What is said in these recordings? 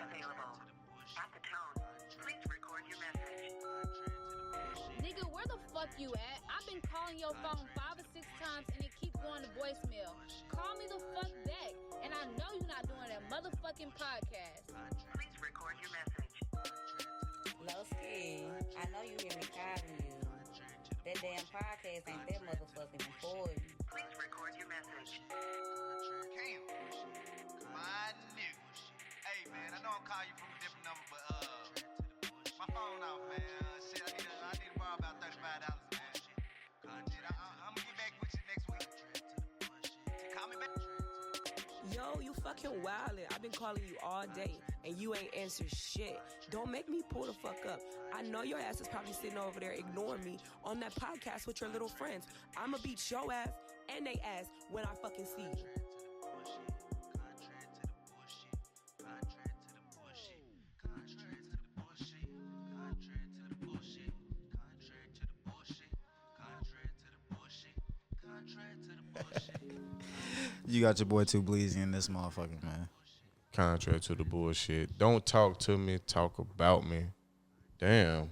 available. At the tone, please record your message. Nigga, where the fuck you at? I've been calling your phone 5 or 6 times and it keep going to voicemail. Call me the fuck back. And I know you're not doing that motherfucking podcast. Please record your message. Lowski, I know you hear me calling you. That damn podcast ain't that motherfucking important. Please record your message. Cam, my nigga. Hey man, I know I'm calling you from a different number, but my phone off, man. Shit, I need to borrow about $35, man. Shit, I'm gonna get back with you next week. Call me back. Yo, you fucking wildin'. I've been calling you all day, and you ain't answered shit. Don't make me pull the fuck up. I know your ass is probably sitting over there ignoring me on that podcast with your little friends. I'ma beat your ass and they ass when I fucking see you. You got your boy Too Bleezy in this motherfucker, man. Contrary to the bullshit. Don't talk to me, talk about me. Damn.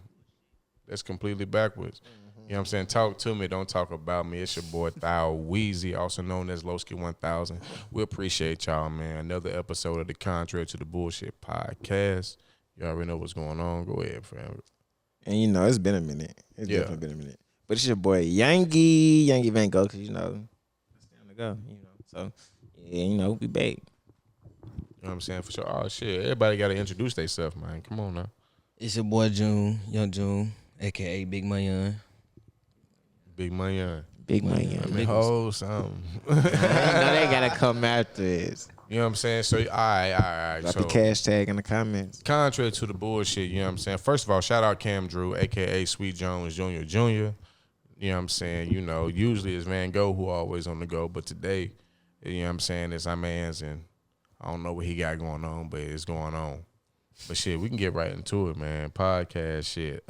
That's completely backwards. You know what I'm saying? Talk to me, don't talk about me. It's your boy Thou Weezy, also known as Lowski 1000. We appreciate y'all, man. Another episode of the Contrary to the Bullshit podcast. You already know what's going on. Go ahead, fam. And you know, it's been a minute. It's definitely been a minute. But it's your boy Yangi Van Gogh, because you know, it's time to go, you know. So, yeah, you know, we back. You know what I'm saying? For sure. Oh, shit. Everybody got to introduce themselves, man. Come on now. It's your boy June, Young June, a.k.a. Big Munyun. Big Munyun. Big Munyun. I mean, hold something. I know they got to come after this. You know what I'm saying? So, all right. Drop so, the cash tag in the comments. Contrary to the bullshit, you know what I'm saying? First of all, shout out Cam Drew, a.k.a. Sweet Jones Jr. Jr. You know what I'm saying? You know, usually it's Van Gogh who always on the go, but today, you know what I'm saying, it's our man's, and I don't know what he got going on, but it's going on. But shit, we can get right into it, man. Podcast shit.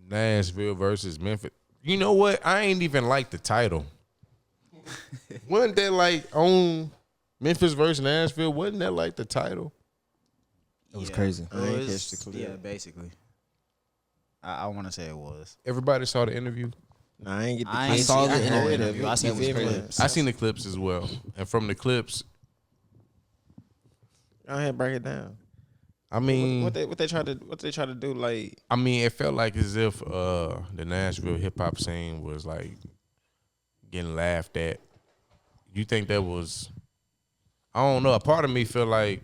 Nashville versus Memphis. You know what? I ain't even like the title. Wasn't that like on Memphis versus Nashville? Wasn't that like the title? It was crazy. Yeah, basically. I want to say it was. Everybody saw the interview? Nah, I ain't get the I clips. ain't saw the heard interview. it. I seen You it was feel me? crazy. I seen the clips as well. And from the clips, Go ahead, break it down. I mean, What they try to do, like, I mean, it felt like as if the Nashville hip hop scene was like getting laughed at. You think that was? I don't know. A part of me feel like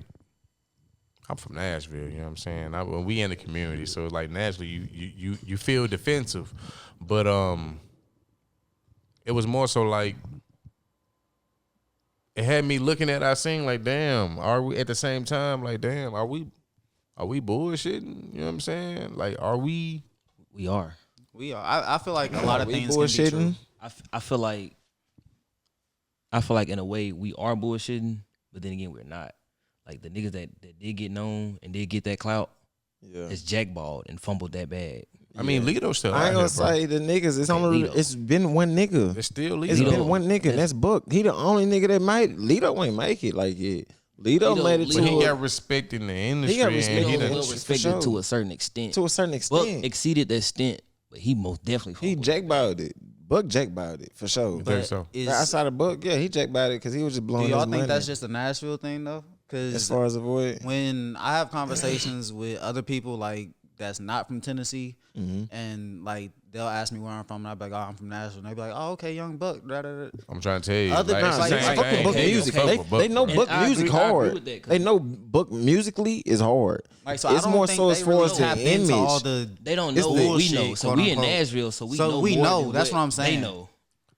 I'm from Nashville. You know what I'm saying? We in the community, so like naturally you feel defensive, but it was more so like it had me looking at our scene like, damn, are we at the same time like, damn, are we bullshitting? You know what I'm saying? Like, are we? We are. We are. I feel like a lot of we things can be true. bullshitting? I feel like in a way we are bullshitting, but then again we're not. Like the niggas that did get known and did get that clout, is jackballed and fumbled that bag. I mean, Lito's still I ain't out gonna here, bro. say the niggas. It's only. Lito. It's been one nigga. It's still It's Lito. been one nigga, and that's Book. He the only nigga that might. Lito ain't make it like it. Lito made it But to he a- got respect in the industry. He got and respect he in the done- Well industry. respected sure. to a certain extent. to a certain Buck extent. exceeded that stint, but he most definitely He fumbled. jackballed it. Buck jackballed it for sure. You think so? Is, Outside of Buck, yeah, he jackballed it because he was just do blowing y'all his think money. that's just a Nashville thing though? As Because far as avoid, when I have conversations with other people like that's not from Tennessee, and like they'll ask me where I'm from, and I'll be like, "Oh, I'm from Nashville." And they be like, "Oh, okay, Young Buck." Da, da, da. I'm trying to tell you. Other like, than- it's the like, same fuck with thing. Buck Hey, music. fuck They, with Buck. they know And Buck I music agree- I agree hard. with that, 'cause- They know Buck musically is hard. Like, so It's I don't more think so they as far really as the tap into all image. the They don't It's know the what we know. bullshit, So quote we in unquote. Nashville, so we So know we more know, than that's what I'm They saying. know.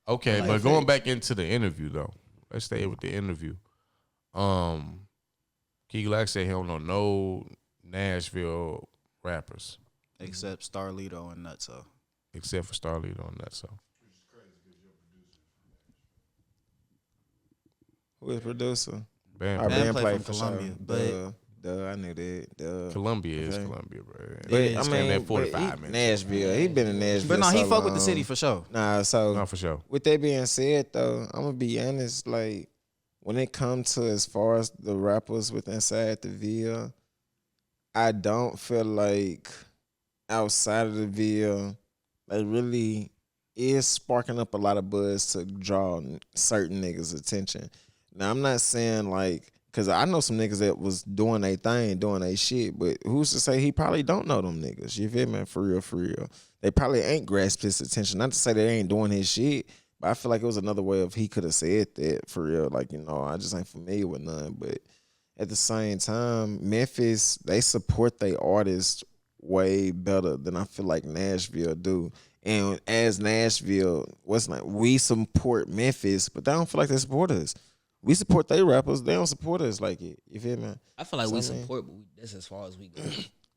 Okay, Like, but going back into the interview though, let's stay with the interview. Key Glock said he don't know no Nashville rappers except Starlito and Nutso. except for Starlito and that. So Who is producer? Bam, Our Bam band play play from for Columbia, sure. but- Duh, I knew that. Duh. Columbia is Okay. Columbia, bro. But is. I It's mean, that 45 but minutes. Nashville. He been in Nashville. But no, he so fuck with the long. city for sure. Nah, so No, for sure. with that being said, though, I'm gonna be honest. Like when it comes to as far as the rappers with inside the Ville, I don't feel like outside of the Ville, they really is sparking up a lot of buzz to draw certain niggas' attention. Now, I'm not saying like, because I know some niggas that was doing their thing, doing their shit, but who's to say he probably don't know them niggas? You feel me? For real, for real. They probably ain't grasped his attention. Not to say they ain't doing his shit, but I feel like it was another way of he could have said that for real. Like, you know, I just ain't familiar with none. But at the same time, Memphis, they support their artists way better than I feel like Nashville do. And as Nashville, we support Memphis, but they don't feel like they support us. We support their rappers. They don't support us like it. You feel me? I feel like we support, but that's as far as we go.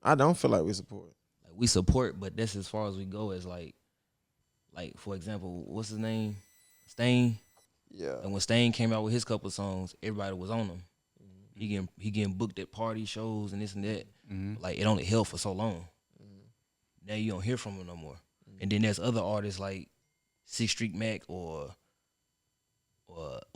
I don't feel like we support. Like we support, but that's as far as we go. As like for example, what's his name? Stain. Yeah. And when Stain came out with his couple songs, everybody was on him. Mm-hmm. He getting booked at party shows and this and that. Mm-hmm. Like it only held for so long. Mm-hmm. Now you don't hear from him no more. Mm-hmm. And then there's other artists like 6th Street Mac or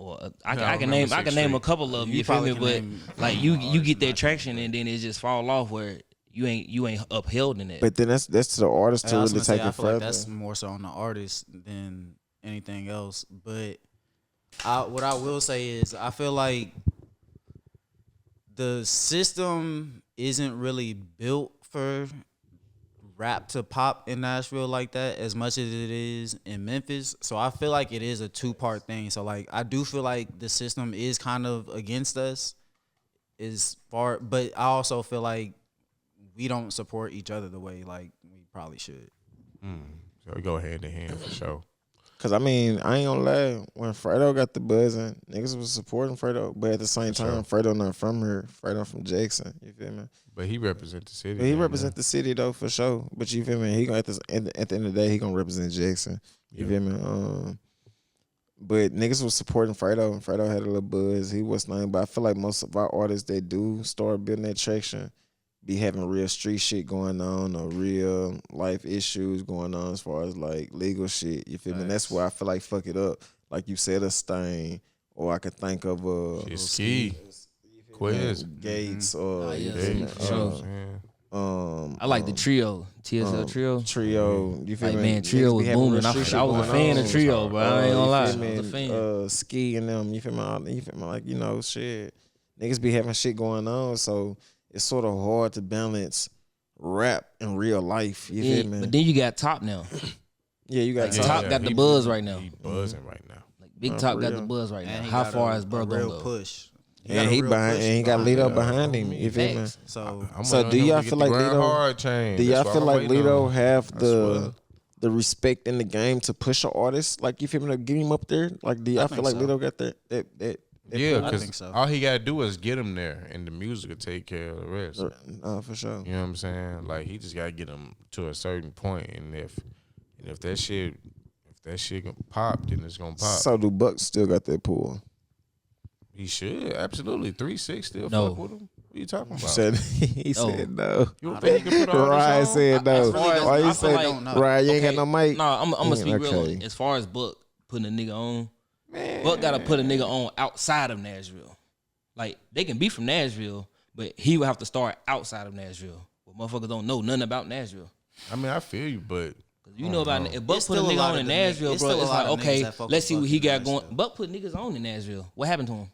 I can name a couple of them. You feel me? But like you get that traction and then it just fall off where you ain't upheld in it. But then that's to the artist to really take it further. Like that's more so on the artist than anything else. But what I will say is I feel like the system isn't really built for rap to pop in Nashville like that as much as it is in Memphis. So I feel like it is a 2-part thing. So like I do feel like the system is kind of against us but I also feel like we don't support each other the way like we probably should. So we go hand in hand for sure. Cause I mean, I ain't gonna lie. When Fredo got the buzzing, niggas was supporting Fredo, but at the same time, Fredo not from here. Fredo from Jackson. You feel me? But he represent the city. But he represent the city though for sure. But you feel me? He gonna at the end of the day, he gonna represent Jackson. You feel me? But niggas was supporting Fredo, and Fredo had a little buzz. He was nothing. But I feel like most of our artists that do start building that traction be having real street shit going on or real life issues going on as far as like legal shit. You feel me? And that's where I feel like fuck it up. Like you said, a Stain, or I could think of a Ski, Quiz, Gates, or I like the trio, TSL trio. You feel like, me? Man, trio was booming. I was a fan of trio, bro. I ain't gonna lie. I was a fan. Ski and them. You feel me? You feel me? Like, you know, shit. Niggas be having shit going on, so it's sort of hard to balance rap and real life. You feel me? But then you got Top now. Yeah, you got Top got the buzz right now. He buzzing right now. Like Big Top got the buzz right now. How far is Bro gonna go? Push. And he got Lito behind him. You feel me? So do y'all feel like Lito? Do y'all feel like Lito have the respect in the game to push an artist? Like, you feel me? To get him up there. Like, do y'all feel like Lito got that? Yeah, because all he gotta do is get him there, and the music will take care of the rest. For sure. You know what I'm saying? Like, he just gotta get him to a certain point, and if that shit gonna pop, then it's gonna pop. So do Buck still got that pull? He should absolutely 3-6 still fuck with him. What are you talking about? He said no. You don't think he can put all Ryan this on? said no. Why you said Ryan? You ain't got no mic. No, I'm gonna speak real. As far as Buck putting a nigga on, Buck gotta put a nigga on outside of Nashville. Like, they can be from Nashville, but he would have to start outside of Nashville. But motherfuckers don't know nothing about Nashville. I mean, I feel you, but you know about if Buck put a nigga on in Nashville, bro, it's like, okay, let's see what he got going. Buck put niggas on in Nashville. What happened to him?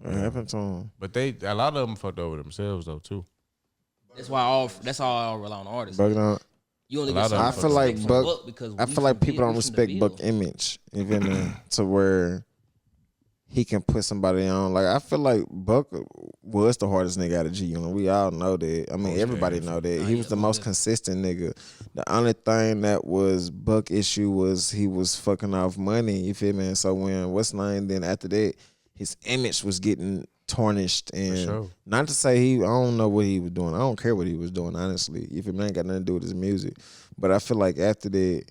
What happened to him? But a lot of them fucked over themselves though too. That's why that's all I rely on artists. You only get I feel like Buck because I feel like people don't respect Buck image, even to where he can put somebody on. Like, I feel like Buck was the hardest nigga out of G Unit. We all know that. I mean, everybody know that. He was the most consistent nigga. The only thing that was Buck issue was he was fucking off money. You feel me? And so when what's name, then after that, his image was getting tarnished. And not to say I don't know what he was doing. I don't care what he was doing, honestly. If it ain't got nothing to do with his music. But I feel like after that,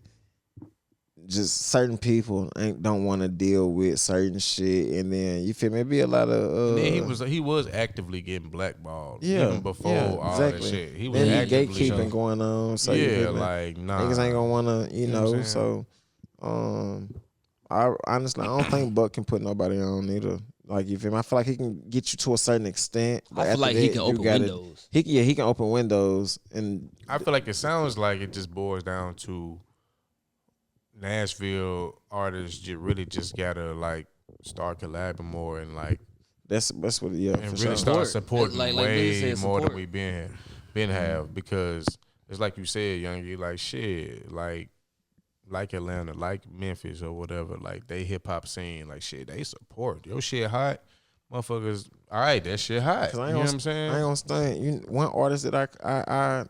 just certain people don't want to deal with certain shit, and then you feel me? Be a lot of. And then he was actively getting blackballed. Even before all that shit, he was actively gatekeeping going on. So like nah, niggas ain't gonna wanna, you know. So, I honestly, I don't think Buck can put nobody on either. Like you feel me? I feel like he can get you to a certain extent. But I feel like he can open windows. He can open windows, and I feel like it sounds like it just boils down to Nashville artists really just gotta like start collabing more and like that's what and really sure. start supporting like way more support. than we been have, because it's like you said, Youngie, like shit, like Atlanta, like Memphis or whatever, like they hip hop scene, like shit, they support your shit hot, motherfuckers. All right, that shit hot. You know what I'm saying? I ain't gonna stand. One artist that I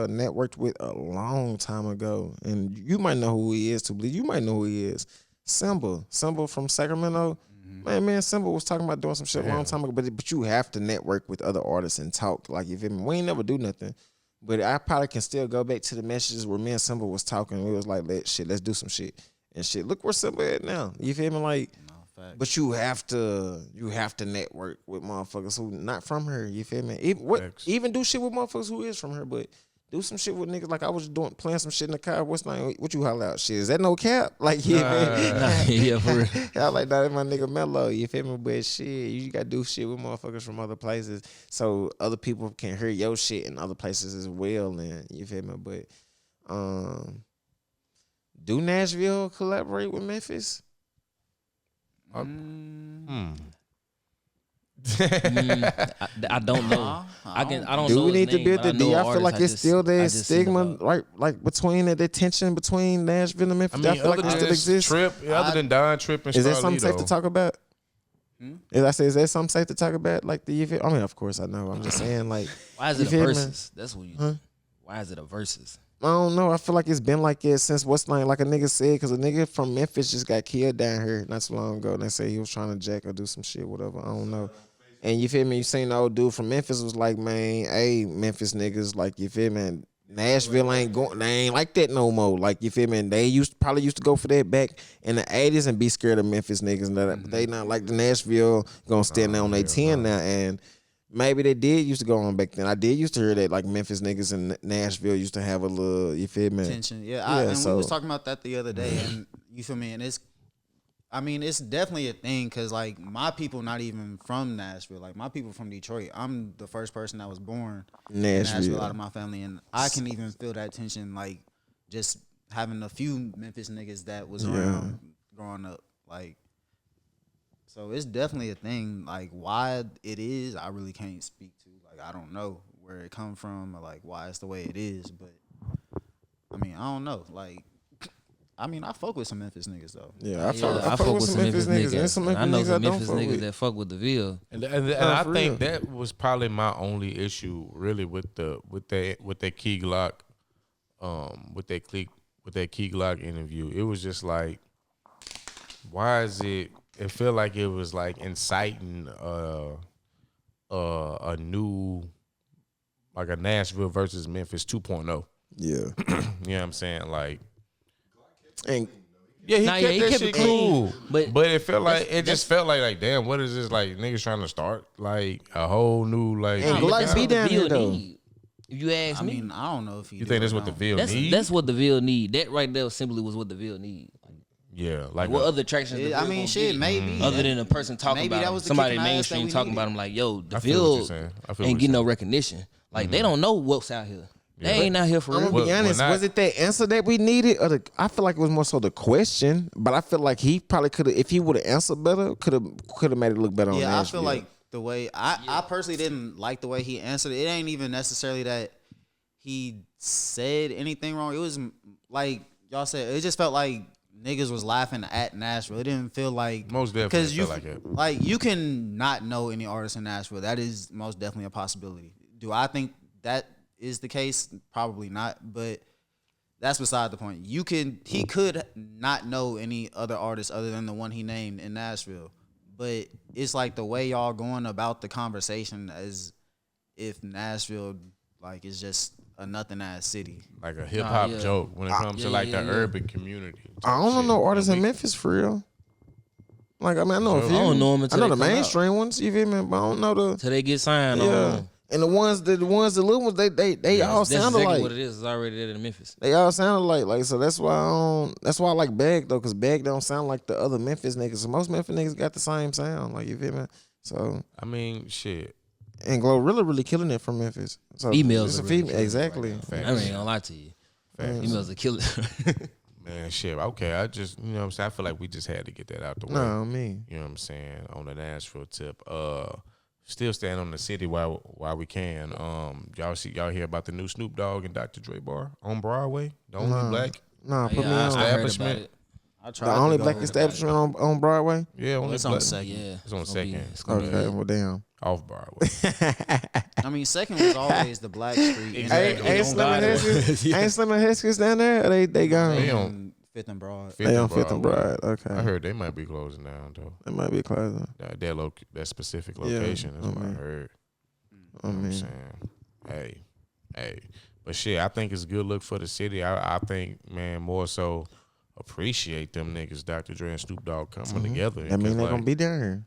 networked with a long time ago, and you might know who he is. To believe you might know who he is. Simba from Sacramento. Man, Simba was talking about doing some shit a long time ago. But you have to network with other artists and talk. Like you feel me? We ain't never do nothing. But I probably can still go back to the messages where me and Simba was talking. We was like, let's do some shit and shit. Look where Simba at now. You feel me? Like, but you have to network with motherfuckers who not from her. You feel me? Even do shit with motherfuckers who is from her, but do some shit with niggas. Like I was playing some shit in the car. What you holler out? Shit, is that no cap? Like Yeah, for real. I like that my nigga Mello. You feel me? But shit, you gotta do shit with motherfuckers from other places so other people can hear your shit in other places as well. And you feel me? But do Nashville collaborate with Memphis? I don't know. I don't know. Do we need to build that? Do y'all feel like it's still that stigma, right? Like between that tension between Nashville and Memphis? I mean, I feel like it still exists. Other than Don Trip and is that something safe to talk about? Is that something safe to talk about? Like I mean, of course I know. I'm just saying, like, why is it a versus? That's what you. Why is it a versus? I don't know. I feel like it's been like it since like a nigga said, because a nigga from Memphis just got killed down here not so long ago. And they say he was trying to jack or do some shit, whatever. I don't know. And you feel me? You seen the old dude from Memphis was like, man, hey, Memphis niggas, like, you feel me? Nashville they ain't like that no more. Like, you feel me? And they probably used to go for that back in the 80s and be scared of Memphis niggas. And they not like the Nashville gonna stand there on their 10 now. And maybe they did used to go on back then. I did used to hear that like Memphis niggas in Nashville used to have a little, you feel me? Tension. Yeah, we was talking about that the other day, and you feel me? And it's definitely a thing, because like my people not even from Nashville. Like my people from Detroit. I'm the first person that was born in Nashville out of my family, and I can even feel that tension, like just having a few Memphis niggas that was around growing up. Like, so it's definitely a thing. Like why it is, I really can't speak to. Like I don't know where it come from or like why it's the way it is. But I mean, I don't know. Like, I mean, I fuck with some Memphis niggas though. Yeah, I fuck with some Memphis niggas. And some Memphis I know niggas some I Memphis don't fuck niggas with. that fuck with the Ville. And I think that was probably my only issue really with that Key Glock, with that Key Glock interview. It was just like, why is it? It felt like it was like inciting a new, like a Nashville versus Memphis 2.0. Yeah, you know what I'm saying? Like, and yeah, he kept that shit cool, but it felt like it just felt like damn, what is this, like niggas trying to start like a whole new like? And Glock be down here though. If you ask me, I mean, I don't know if you think that's what the Ville need. That's what the Ville need. That right there simply was what the Ville need. Yeah, like what other attractions? I mean, shit, maybe other than a person talking maybe about that him, was the somebody kicking ass mainstream that we talking needed. about him, like, yo, the I feel what you're Ville saying. ain't getting no recognition. Like they don't know what's out here. They ain't out here for I'm real. gonna be honest. Was it that answer that we needed, or I feel like it was more so the question? But I feel like he probably could have, if he would have answered better, could have made it look better. Yeah, on I feel like the way I personally didn't like the way he answered it. It ain't even necessarily that he said anything wrong. It was like y'all said. It just felt like niggas was laughing at Nashville. It didn't feel like most definitely felt like it. Like you can not know any artists in Nashville. That is most definitely a possibility. Do I think that is the case? Probably not, but that's beside the point. He could not know any other artists other than the one he named in Nashville. But it's like the way y'all going about the conversation as if Nashville like is just a nothing ass city. Like a hip hop joke when it comes to like the urban community. I don't know artists in Memphis for real. Like I mean, I know a few. I don't know them I until know they the come mainstream ones. You feel me? But I don't know the till they get signed. Yeah, And the little ones, they all That's sounded exactly like what it is. It's already there in Memphis. they all sounded like so. That's why I like Bag though, because Bag don't sound like the other Memphis niggas. So most Memphis niggas got the same sound, like you feel me? So I mean, shit. and Glow really killing it from Memphis. So Females it's are a really female killing it exactly. I ain't gonna lie to you. Females are killing. Man, shit. Okay, I just, you know what I'm saying? I feel like we just had to get that out the way. No, me. You know what I'm saying? On the Nashville tip. Still staying on the city while we can. Y'all hear about the new Snoop Dogg and Dr. Dre bar on Broadway? The only black Nah, put me I on. heard about establishment. it. I tried The to only go black with establishment on Broadway? Yeah, only It's on black. second. Yeah, It's on gonna be- second. it's gonna be Okay, lit. well damn. Off Broadway. I mean, second was always the Black Street. Exactly. Ain't Slim and Heskins? Ain't Slim and Heskins down there? Or they gone? They on on Fifth and Broad. They on Fifth and Broad. Okay. I heard they might be closing down though. It might be closer. That specific Yeah, location is what I I mean. heard. I You know what I'm mean, saying? Hey. But shit, I think it's a good look for the city. I think, man, more so appreciate them niggas, Dr. Dre and Snoop Dogg coming together. I mean, they're gonna be down here.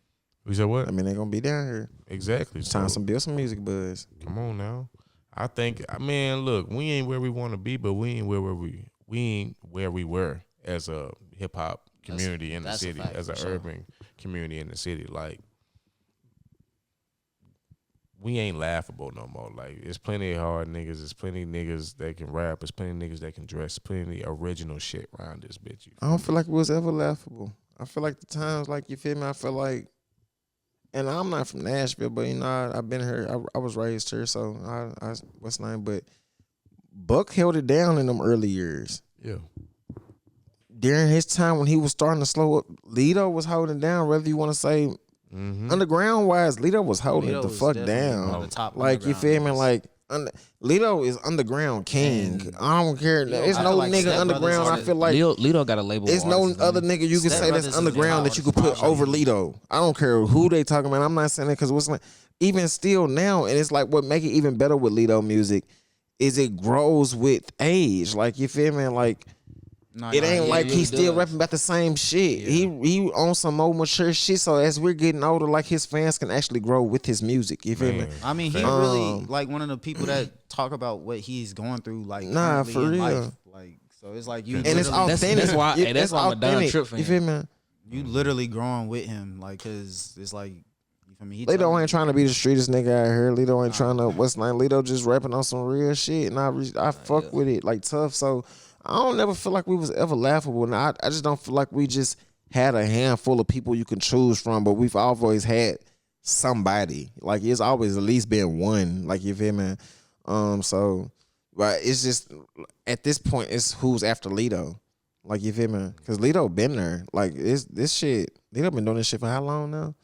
You said what? I mean, they're gonna be down here. Exactly. It's time So, to build some music buzz. come on now. I think, man, look, we ain't where we want to be, but we ain't where we were as a hip hop community in the that's a city, fact, as an for sure. urban community in the city. Like, we ain't laughable no more. Like, there's plenty of hard niggas. There's plenty of niggas that can rap. There's plenty of niggas that can dress. Plenty of original shit around this bitch. You I don't feel like it was ever laughable. I feel like the times, like you feel me. I feel like, and I'm not from Nashville, but you know, I've been here. I was raised here, so I what's the name? But Buck held it down in them early years. Yeah. During his time when he was starting to slow up, Lito was holding it down. Whether you want to say underground wise, Lito was holding Lito it the was fuck definitely down. one of the top Like you feel me? underground Like Lito is underground king. And I don't care. There's I no feel like nigga Step underground. Brothers I is- feel like Lito got a label. there's no artist, other man. nigga you can Step say Brothers that's is underground the that you could put artist. over Lito. I don't care who they talking about. I'm not saying that because what's like, even still now, and it's like what make it even better with Lito music is it grows with age. Like you feel me? Like No, it no, ain't he like really he's still does. rapping about the same shit. He on some more mature shit. So as we're getting older, like his fans can actually grow with his music. You feel me? I mean, he really like one of the people that talk about what he's going through, like Nah, currently for in real. life. Like, so it's like you, And it's literally- authentic. that's why- You- hey, that's why I'm a Don authentic. Trip fan. You feel me? you literally growing with him, like, cause it's like, you feel me? He Lito telling ain't trying to be the streetest nigga out here. Lito ain't trying to what's name. Lito just rapping on some real shit, and I fuck with it like tough. So I don't never feel like we was ever laughable, and I just don't feel like we just had a handful of people you can choose from, but we've always had somebody. Like it's always at least been one. Like you feel me? So, but it's just at this point, it's who's after Lito. Like you feel me? Because Lito been there. Like it's this shit. Lito been doing this shit for how long now?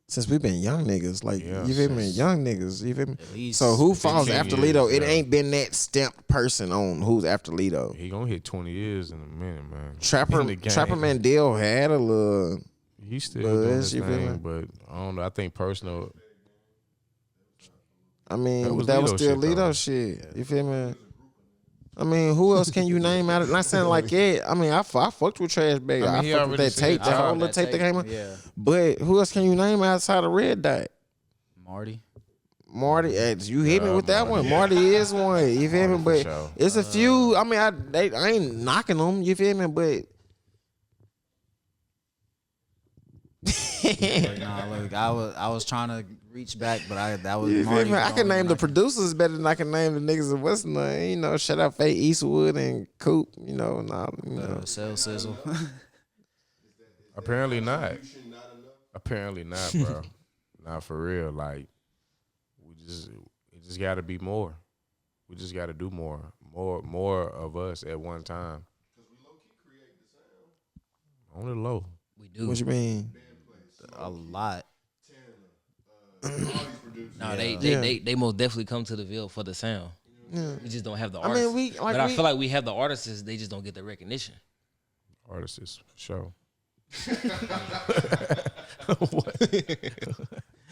Since we've been young niggas, like Yeah, you feel me, since- young niggas, you feel me. least So who falls 15 after years, Lito? It yeah. ain't been that stamped person on who's after Lito. He gonna hit 20 years in a minute, man. Trapper In the game. Mandel had a little. He's still But doing that's- his you feel me? thing, but I don't know. I think personal. I mean, That that was was, Lito still shit, though. Lito shit. You feel me? I mean, who else can you name out of? Not saying like yeah. I mean, I fucked with Trash Bag. I mean, I he fucked with already that said tape, it. that I whole heard little tape that came out. Yeah, But who else can you name outside of Red Dot? Marty. Marty, you hit me with that one. Marty is one. You feel me? for But sure. it's a few. I mean, I ain't knocking them. You feel me? But Like, nah, look, I was trying to reach back, but that was you feel Marty. me? I the can only name one the producers better than I can name the niggas of what's name. You know, shout out Faye Eastwood and Coop. You know, Cell Sizzle. Apparently not. Apparently not, bro. Not for real. Like it just got to be more. We just got to do more of us at one time. On the low. We do. what you mean? A lot. No, Yeah. they most definitely come to the Ville for the sound. We just don't have the I mean, artists. we- like, but I we- feel like we have the artists. They just don't get the recognition. Artists, for sure.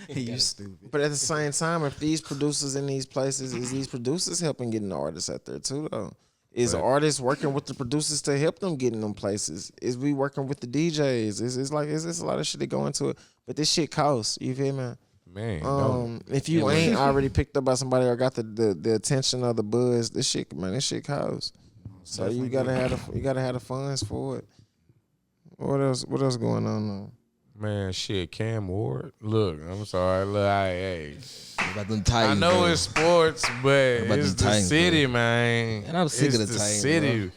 You stupid. But at the same time, if these producers in these places, is these producers helping getting the artists out there too though? Is artists working with the producers to help them get in them places? Is we working with the DJs? It's a lot of shit that go into it. But this shit costs. You feel me? Man, no. If you ain't already picked up by somebody or got the attention of the buzz, this shit costs. So you gotta have the funds for it. What else going on now? Man, shit, Cam Ward. Look, I'm sorry. Look, hey. About them Titans, I know bro. it's sports, but it's the Titans, city, bro. man. And I'm sick it's of the Titans, city. bro.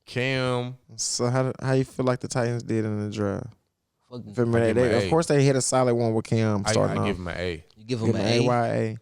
Cam. So how you feel like the Titans did in the draft? Fucking- For me, of course they hit a solid one with Cam starting I off. give him an A. You give them an A. A.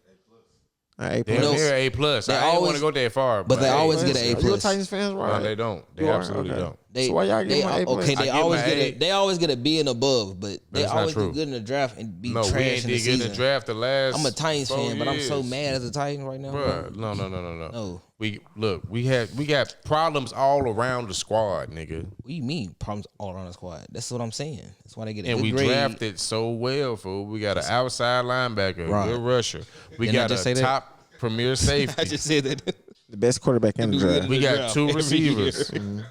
A Damn plus. near A plus. They I didn't want always- to go that far, but they always get an A You a plus. Titans fans, right? No, they don't. They You are? absolutely Okay. don't. So why y'all give them an A plus? Okay, I they give always them an get A. they always get a B and above, but they That's not always true. do good in the draft and be No, we trash ain't in the did good in season. the draft the last. I'm a Titans 4 fan, but I'm so years. mad as a Titan right now. Bro. Bruh, no. No. We got problems all around the squad, nigga. What do you mean problems all around the squad? That's what I'm saying. That's why they get a And good we grade. drafted so well, fool. We got an outside linebacker, Right. good rusher. We Didn't I got just a say that? top premier safety. I just said that. The best quarterback in the draft. We got draft 2 every receivers, year.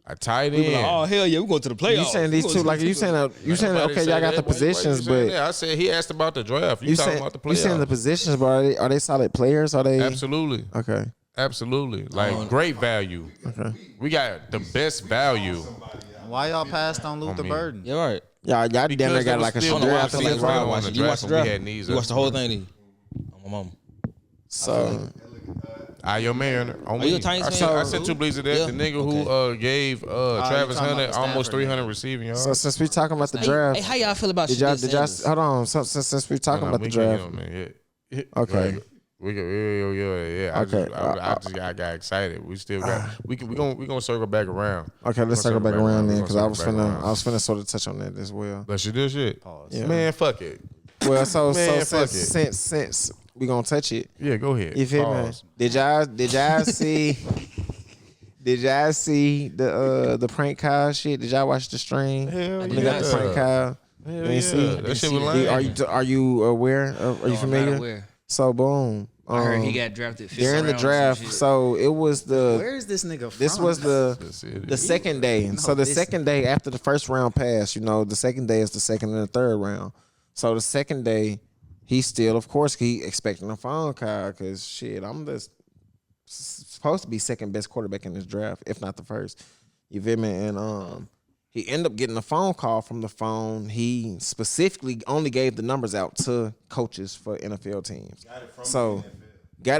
a tight We be like, end. oh hell yeah, we're going to the playoffs. You saying these two like you saying Nobody okay, said y'all got that. the Why you positions, saying but that? I said he asked about the draft. You you talking saying about the you saying the playoffs? positions, but are they solid players? Are they Absolutely, okay? absolutely. Like great value. Okay. We got the best value. Why y'all passed on Luther me. Burden? You're right. Y'all damn near Because got there like a was I still don't know why I draft. feel See, like it's Ryan on watched the it. You watched the draft when we draft. had needs You watched the whole up. thing. Did you? Oh, my mom. So Your man on Are you me. a Titans I fan? sent, I sent 2 bleeds of that. Yeah. The nigga who gave you Travis talking Hunter about the almost Stanford 300 nigga. receiving yards. so since we talking about the Hey, draft, hey, how y'all feel about did Shadid y'all Sanders? hold on? So, since we talking about the draft, Okay. We go, yeah. Okay. I got excited. We still got. We gonna circle back around. okay, let's circle back around then We because gonna I was circle back finna around. I was finna sort of touch on that as well. Let's do shit. Yeah. Man, fuck it. Well, so Man, fuck since we gonna touch it, Yeah, go ahead. you feel me? Pause. Did y'all see? Did y'all see the prank Kyle shit? Did y'all watch the stream? Hell When they got the yeah. prank Kyle. Hell You ain't yeah. see? That shit was lame. Are you aware? Are you I'm familiar? not aware. So boom. I heard he got drafted. They're in the draft. So it was Where is this nigga from? this was the The second day. So the this- second day after the first round passed, the second day is the second and the third round. So the second day, he still, of course, he expecting a phone call because shit, I'm supposed to be second best quarterback in this draft, if not the first. You feel me? And he ended up getting a phone call from the phone. He specifically only gave the numbers out to coaches for NFL teams. Got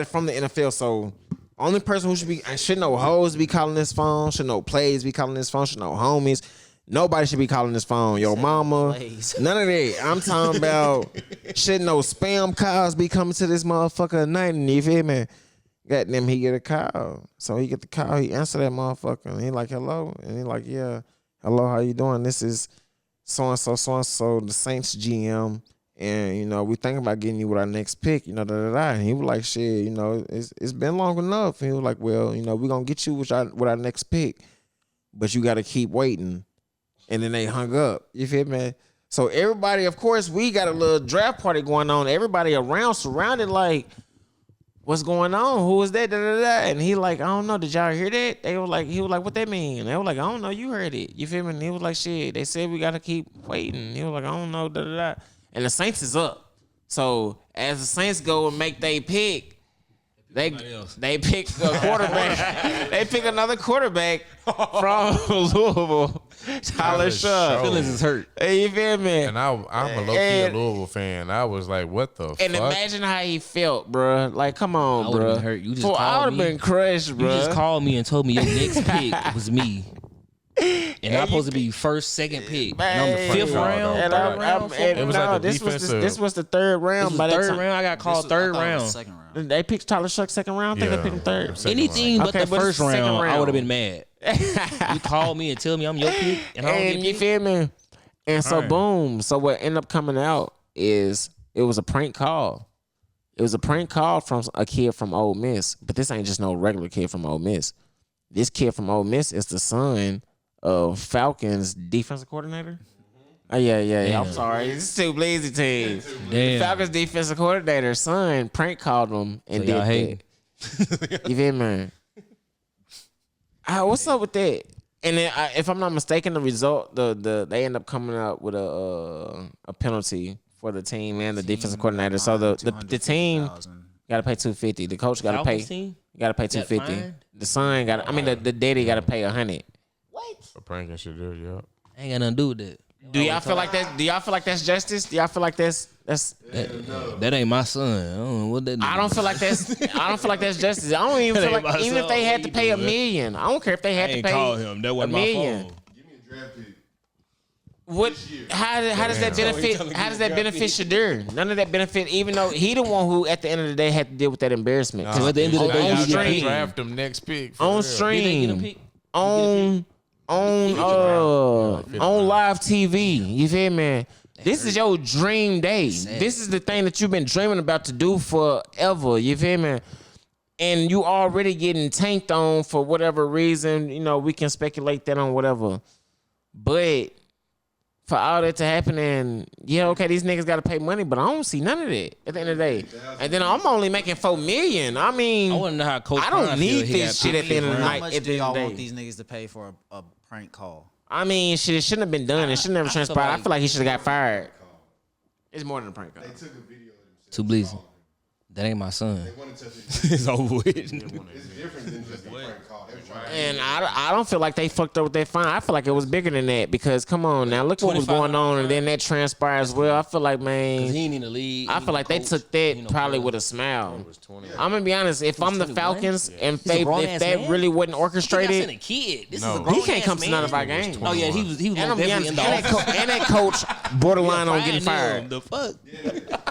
it from the NFL. So only person who should know hoes be calling this phone, should know plays be calling this phone, should know homies. Nobody should be calling this phone. Your mama, plays. none of that. I'm talking about should know spam calls be coming to this motherfucker at night. And you feel me? Goddamn, he get a call. So he get the call. He answer that motherfucker. And he like, hello. And he like, yeah, hello, how you doing? This is so-and-so, the Saints GM. And, we thinking about getting you with our next pick, da-da-da. And he was like, shit, it's been long enough. And he was like, well, we're going to get you with our next pick. But you got to keep waiting. And then they hung up. You feel me? So everybody, of course, we got a little draft party going on. Everybody around surrounded like, what's going on? Who is that? Da, da, da. And he like, I don't know. Did y'all hear that? He was like, what that mean? And they were like, I don't know. You heard it. You feel me? And he was like, shit. They said we got to keep waiting. He was like, I don't know. Da, da, da. And the Saints is up. So as the Saints go and make they pick, they pick a quarterback. They pick another quarterback from Louisville. Tyler Shaw. Feelings is hurt. Hey, you feel me? And I'm a low-key And- Louisville fan. I was like, what the And fuck? imagine how he felt, bro. Like, come on, I would've bro. been hurt. You just I would called have me. been crushed, You bro. just called me and told me your next pick was me. And I'm supposed to be first, second pick. And I'm the Man, fifth dog. round, And third round, fourth It was round. like the this defensive- was the third This round. was By the that third time, round. I got called third round. Second round. they picked Tyler Shuck second round. I think they picked him third. Second Anything round. but Okay, the but it's first the second round, I round. would have been mad. You called me and tell me I'm your pick, and I don't And get you picked. feel me? And so Alright. boom. So what ended up coming out is it was a prank call. It was a prank call from a kid from Ole Miss, but this ain't just no regular kid from Ole Miss. This kid from Ole Miss is the son of Falcons defensive coordinator. Oh yeah. I'm Damn. sorry, it's two Blazy teams. Damn. Falcons defensive coordinator son prank called him and So did y'all hating. that. You feel me? What's up with that? And then, if I'm not mistaken, the result, they end up coming out with a penalty for the team and the defensive coordinator. So the team got to pay $250. The coach got to pay. You got to pay $250. The son got. I mean, the daddy got to pay $100. What? For pranking shit, yeah. Ain't got nothing to do with that. Do y'all feel like that? Do y'all feel like that's justice? Do y'all feel like that's that ain't my son. I don't know what that. I don't feel like that's justice. I don't even feel like even if they had to pay $1 million. I don't care if they had to pay call him. That wasn't $1 million. my phone. Give me a draft pick. What? How does that benefit? How does that benefit Shadur? None of that benefit. Even though he the one who, at the end of the day, had to deal with that embarrassment. Because at the end of the day, on you get stream, Draft them next pick. on stream, on live TV. You feel me? This is your dream day. This is the thing that you've been dreaming about to do forever. You feel me? And you already getting tanked on for whatever reason. You know, we can speculate that on whatever. But for all that to happen, and yeah, okay, these niggas got to pay money, but I don't see none of that at the end of the day. And then I'm only making $4 million. I mean, I want to know how Coach. I don't Prime need feel. this shit at the end of the How night. much At do the y'all end of want the day. these niggas to pay for a prank call? I mean, shit, it shouldn't have been done. It should never transpired. I like- feel like he should have got fired. It's more than a prank call. They took a video of themselves. Too bleasy. calling him. That ain't my son. They wanted to touch it. It's over with. It's different than just a prank call. They were trying to And I don't feel like they fucked up with that fine. I feel like it was bigger than that because come on now, look what was going on, and then that transpired as well. I feel like, man, He ain't in the league. I feel like they took that probably with a smile. I'm gonna be honest. If I'm the 21? Falcons and He's a if grown-ass that man. really wasn't He got orchestrated, a kid. This No. is a grown he can't come ass to none man. of our games. Oh yeah, he was And I'm definitely be honest, in the office. and that coach borderline on getting fired. The fuck?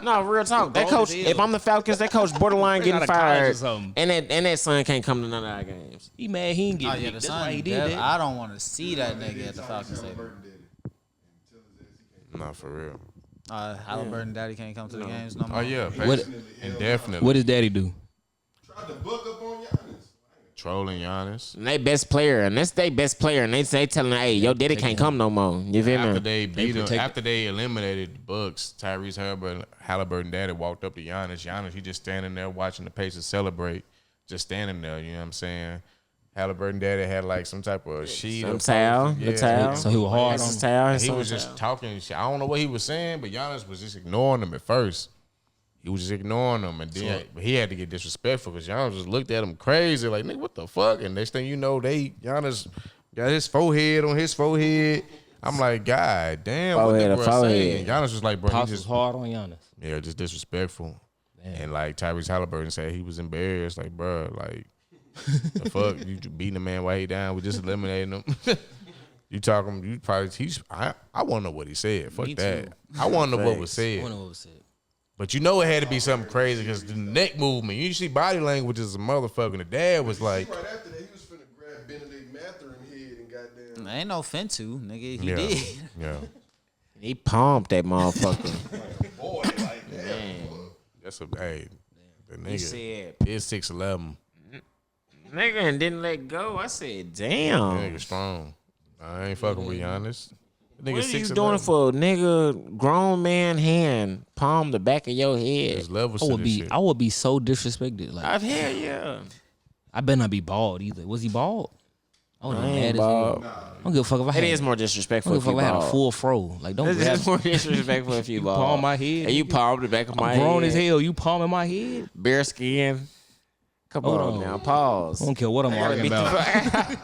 No, real talk. That grown coach, as hell. if I'm the Falcons, that coach borderline Straight getting out of college or fired, something. and that son can't come to none of our games. He mad he ain't Oh getting yeah, picked. the That's why he son. did that. I don't want to see that nigga at the Falcons Stadium. Burton did it. Nah, for real. Halliburton daddy can't come to the games no more. Oh yeah, What- indefinitely. What does Daddy do? Tried to book up on Giannis. Trolling Giannis. And they best player, and that's their best player, and they telling, hey, your daddy can't come no more. You feel After me? they beat him, protect- after they eliminated the Bucks, Tyrese Halliburton daddy walked up to Giannis. He just standing there watching the Pacers celebrate, just standing there. You know what I'm saying? Halliburton daddy had like some type of sheet, Some or towel, something. the towel. So he was hard That's on his him. towel. He was just talking shit. I don't know what he was saying, but Giannis was just ignoring him at first. He was just ignoring him, and then but he had to get disrespectful because Giannis just looked at him crazy, like, nigga, what the fuck? And next thing you know, Giannis got his forehead on his forehead. I'm like, God damn, Forehead what to the bro forehead. saying? Giannis was like, bro, Pops he was just hard on Giannis. yeah, just disrespectful. And like Tyrese Halliburton said, he was embarrassed, like, bro, like, the fuck, you beating a man while he down, we just eliminating him. You talking? You probably. I want to know what he said. Fuck Me that. too. I want to know what was I said. wonder what was said. But you know it had to be something crazy because the neck movement. You see body language is a motherfucker. The dad was like, Right after that, he was finna grab Benedict Mathurin head and goddamn. Ain't no fin to, nigga. He yeah, did. yeah. He pumped that motherfucker. Boy, like damn. That's a hey. The He nigga said, is 6'11". nigga, and didn't let go. I said, That damn. nigga strong. I ain't fucking with Giannis. That nigga What are you 6'11". doing for a nigga grown man hand palm the back of your head? There's levels I to would this be shit. I would be so disrespected. Like I've had yeah. I better not be bald either. Was he bald? I would I be ain't mad as bald. hell. I don't give a fuck if I It had. is more I disrespectful don't if give a you fuck if I had a bald. full fro. Like don't It grab is more disrespectful if you bald. palm my head. And you palm the back of my I'm grown head. as hell. You palming my head? Bare skin. Come Hold on on. now, pause. I don't care what I'm arguing about. I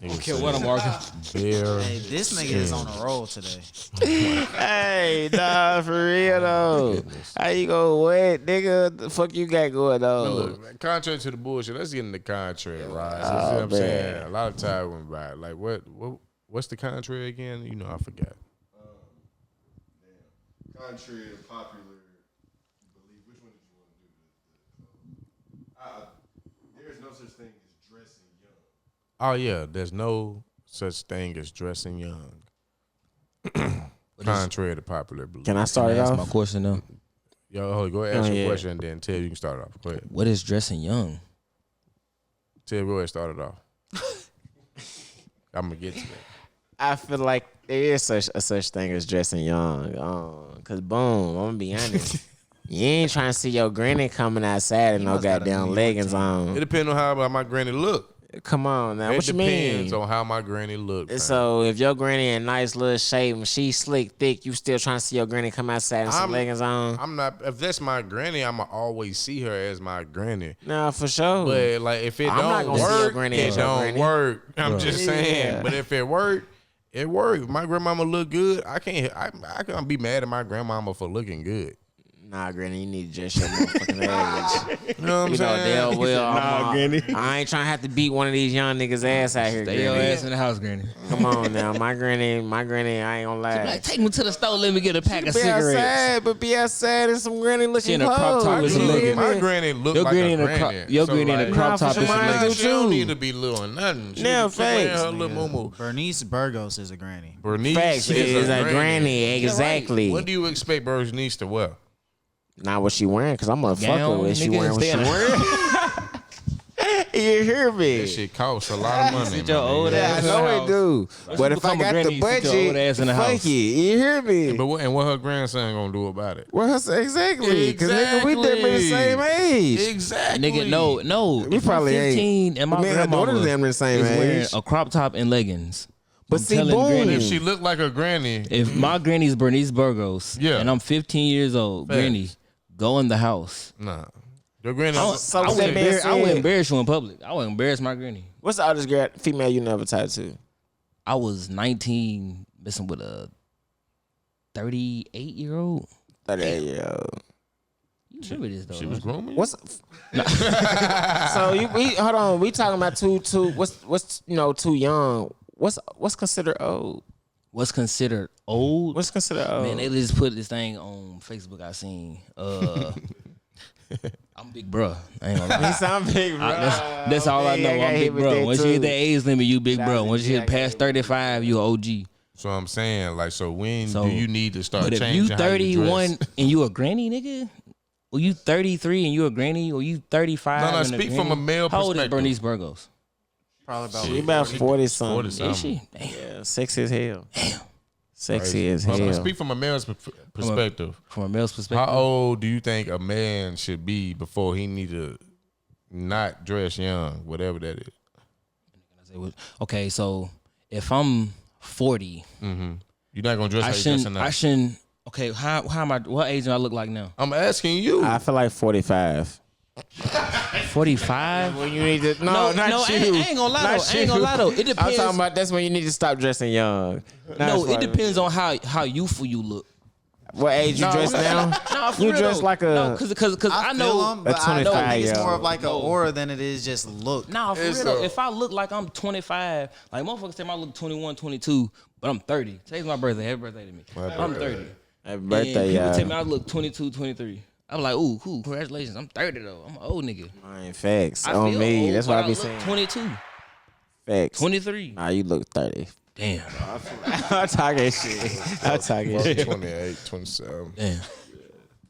Nigga don't care said what I'm arguing. bare Hey, this nigga is on a roll today. Hey, nah, for real though. How you go what, nigga? The fuck you got going on? Look, man, contrary to the bullshit, let's get in the contrary, right? So, Oh, see what I'm man. saying? A lot of time went by. Like, what's the contrary again? You know, I forgot. Contrary to popular belief, which one did you want to do? There is no such thing as dressing young. Oh yeah, there's no such thing as dressing young. Contrary to popular belief. Can I start it Ask my off? question though. Yo, hold on, go ahead, ask Oh, your yeah. question and then Ted, you can start it off. Go ahead. What is dressing young? Ted, go ahead, start it off. I'm gonna get to that. I feel like there is such thing as dressing young. Cause boom, I'm gonna be honest. You ain't trying to see your granny coming outside and no must got a New goddamn York leggings team. It on. depends on how my granny look. Come on now. It What you mean? depends on how my granny look. fam. So if your granny in nice little shape and she slick thick, you still trying to see your granny come outside with some leggings on? I'm not. If that's my granny, I'ma always see her as my granny. Nah, for sure. But like, if it I'm not don't gonna see your work, granny it as your don't granny. work. I'm just saying. Yeah. But if it work, it work. If my grandmama look good, I can't be mad at my grandmama for looking good. Nah, granny, you need to just your motherfucking ass. You know what I'm You know saying? damn well. Nah, granny. I ain't trying to have to beat one of these young niggas' ass out here. Stay your granny. ass in the house, granny. Come on now, my granny, I ain't gonna lie. Like, take me to the store. Let me get a pack of Be cigarettes. outside, but be outside in some granny She looking in a crop clothes. top with some You leggings. hear me? My granny look Your like granny a in a granny. crop- your granny in a crop Nah, top for with sure, some mine leggings. do She don't too. need to be little or nothing. She Now, she wearing facts. her little moo. Bernice Burgos is a granny. Bernice Facts is a granny, exactly. What do you expect Bernice to wear? Not what she wearing, cause I'm gonna fuck her Gown, with. She nigga, wearing what stay she in the- wearing. You hear me? That shit costs a lot of money. Sit your my old nigga. Yeah, I ass in know the it house. do. But if I become a got granny, the you sit your old budget, ass in the fuck house. it. You hear me? But what her grandson gonna do about it? Well, exactly. Because nigga, we damn near the same age. Exactly. Nigga, no. We If probably I'm 15 and my Me and her grandma daughter's damn near the same is wearing age. a crop top and leggings. But I'm see, telling boom. Granny, If she look like her granny, if my granny's Bernice Burgos, Yeah. and I'm 15 years old, Facts. Granny, go in the house. nah. Your granny. So I with wouldn't that being I wouldn't said, embarrass you in public. I wouldn't embarrass my granny. what's the oldest female you never tied to? I was 19, messing with a 38-year-old. 38-year-old. You remember this though? She was right? grooming. What's so we hold on? We talking about two? What's too young? What's considered old? What's considered old? What's considered old? Man, they just put this thing on Facebook. I seen. I'm big bruh. I ain't gonna lie. He sound big, bro. That's all I know. I'm big bruh. Once you hit that age, age limit, you big bruh. Once you yeah, hit past 35, you a OG. So I'm saying, like, so when So, do you need to start But if changing you how you 31 dress? and you a granny, nigga, or you 33 and you a granny, or you 35 No, and speak a from a granny? male How old is perspective. Bernice Burgos? Probably about she about 40 something. 40 Is something. she? Damn. Yeah, sexy as hell. Sexy as Hold on, hell. Speak from a male's perspective. From a male's perspective. How old do you think a man should be before he need to not dress young, whatever that is? Okay, so if I'm 40, You're not gonna dress how you dressing now. I shouldn't. Okay, how am I? What age do I look like now? I'm asking you. I feel like 45. 45. When you need to No, not no, I you. ain't gonna lie Not though. I ain't gonna you. lie though. It I'm depends. talking about that's when you need to stop dressing young. No, it depends on how youthful you look. What age you dress now? No, for You real dress though. like a. No, cause I know. feel 'em, but I 25 think it's year more of old. like an aura than it is just look. Nah, for It's real though. a- If I look like I'm 25, like motherfuckers say I look 21, 22, but I'm 30. Today's my birthday. Happy birthday to me. I'm 30. Happy And birthday, people tell y'all. me I look 22, 23. I'm like, ooh, cool, congratulations. I'm 30 though. I'm an old nigga. Man, facts. I On feel me. old, That's but what I be look saying. 22, Facts. 23. Nah, you look 30. Damn. I'm talking shit. I'm talking shit. 28, 27. Damn.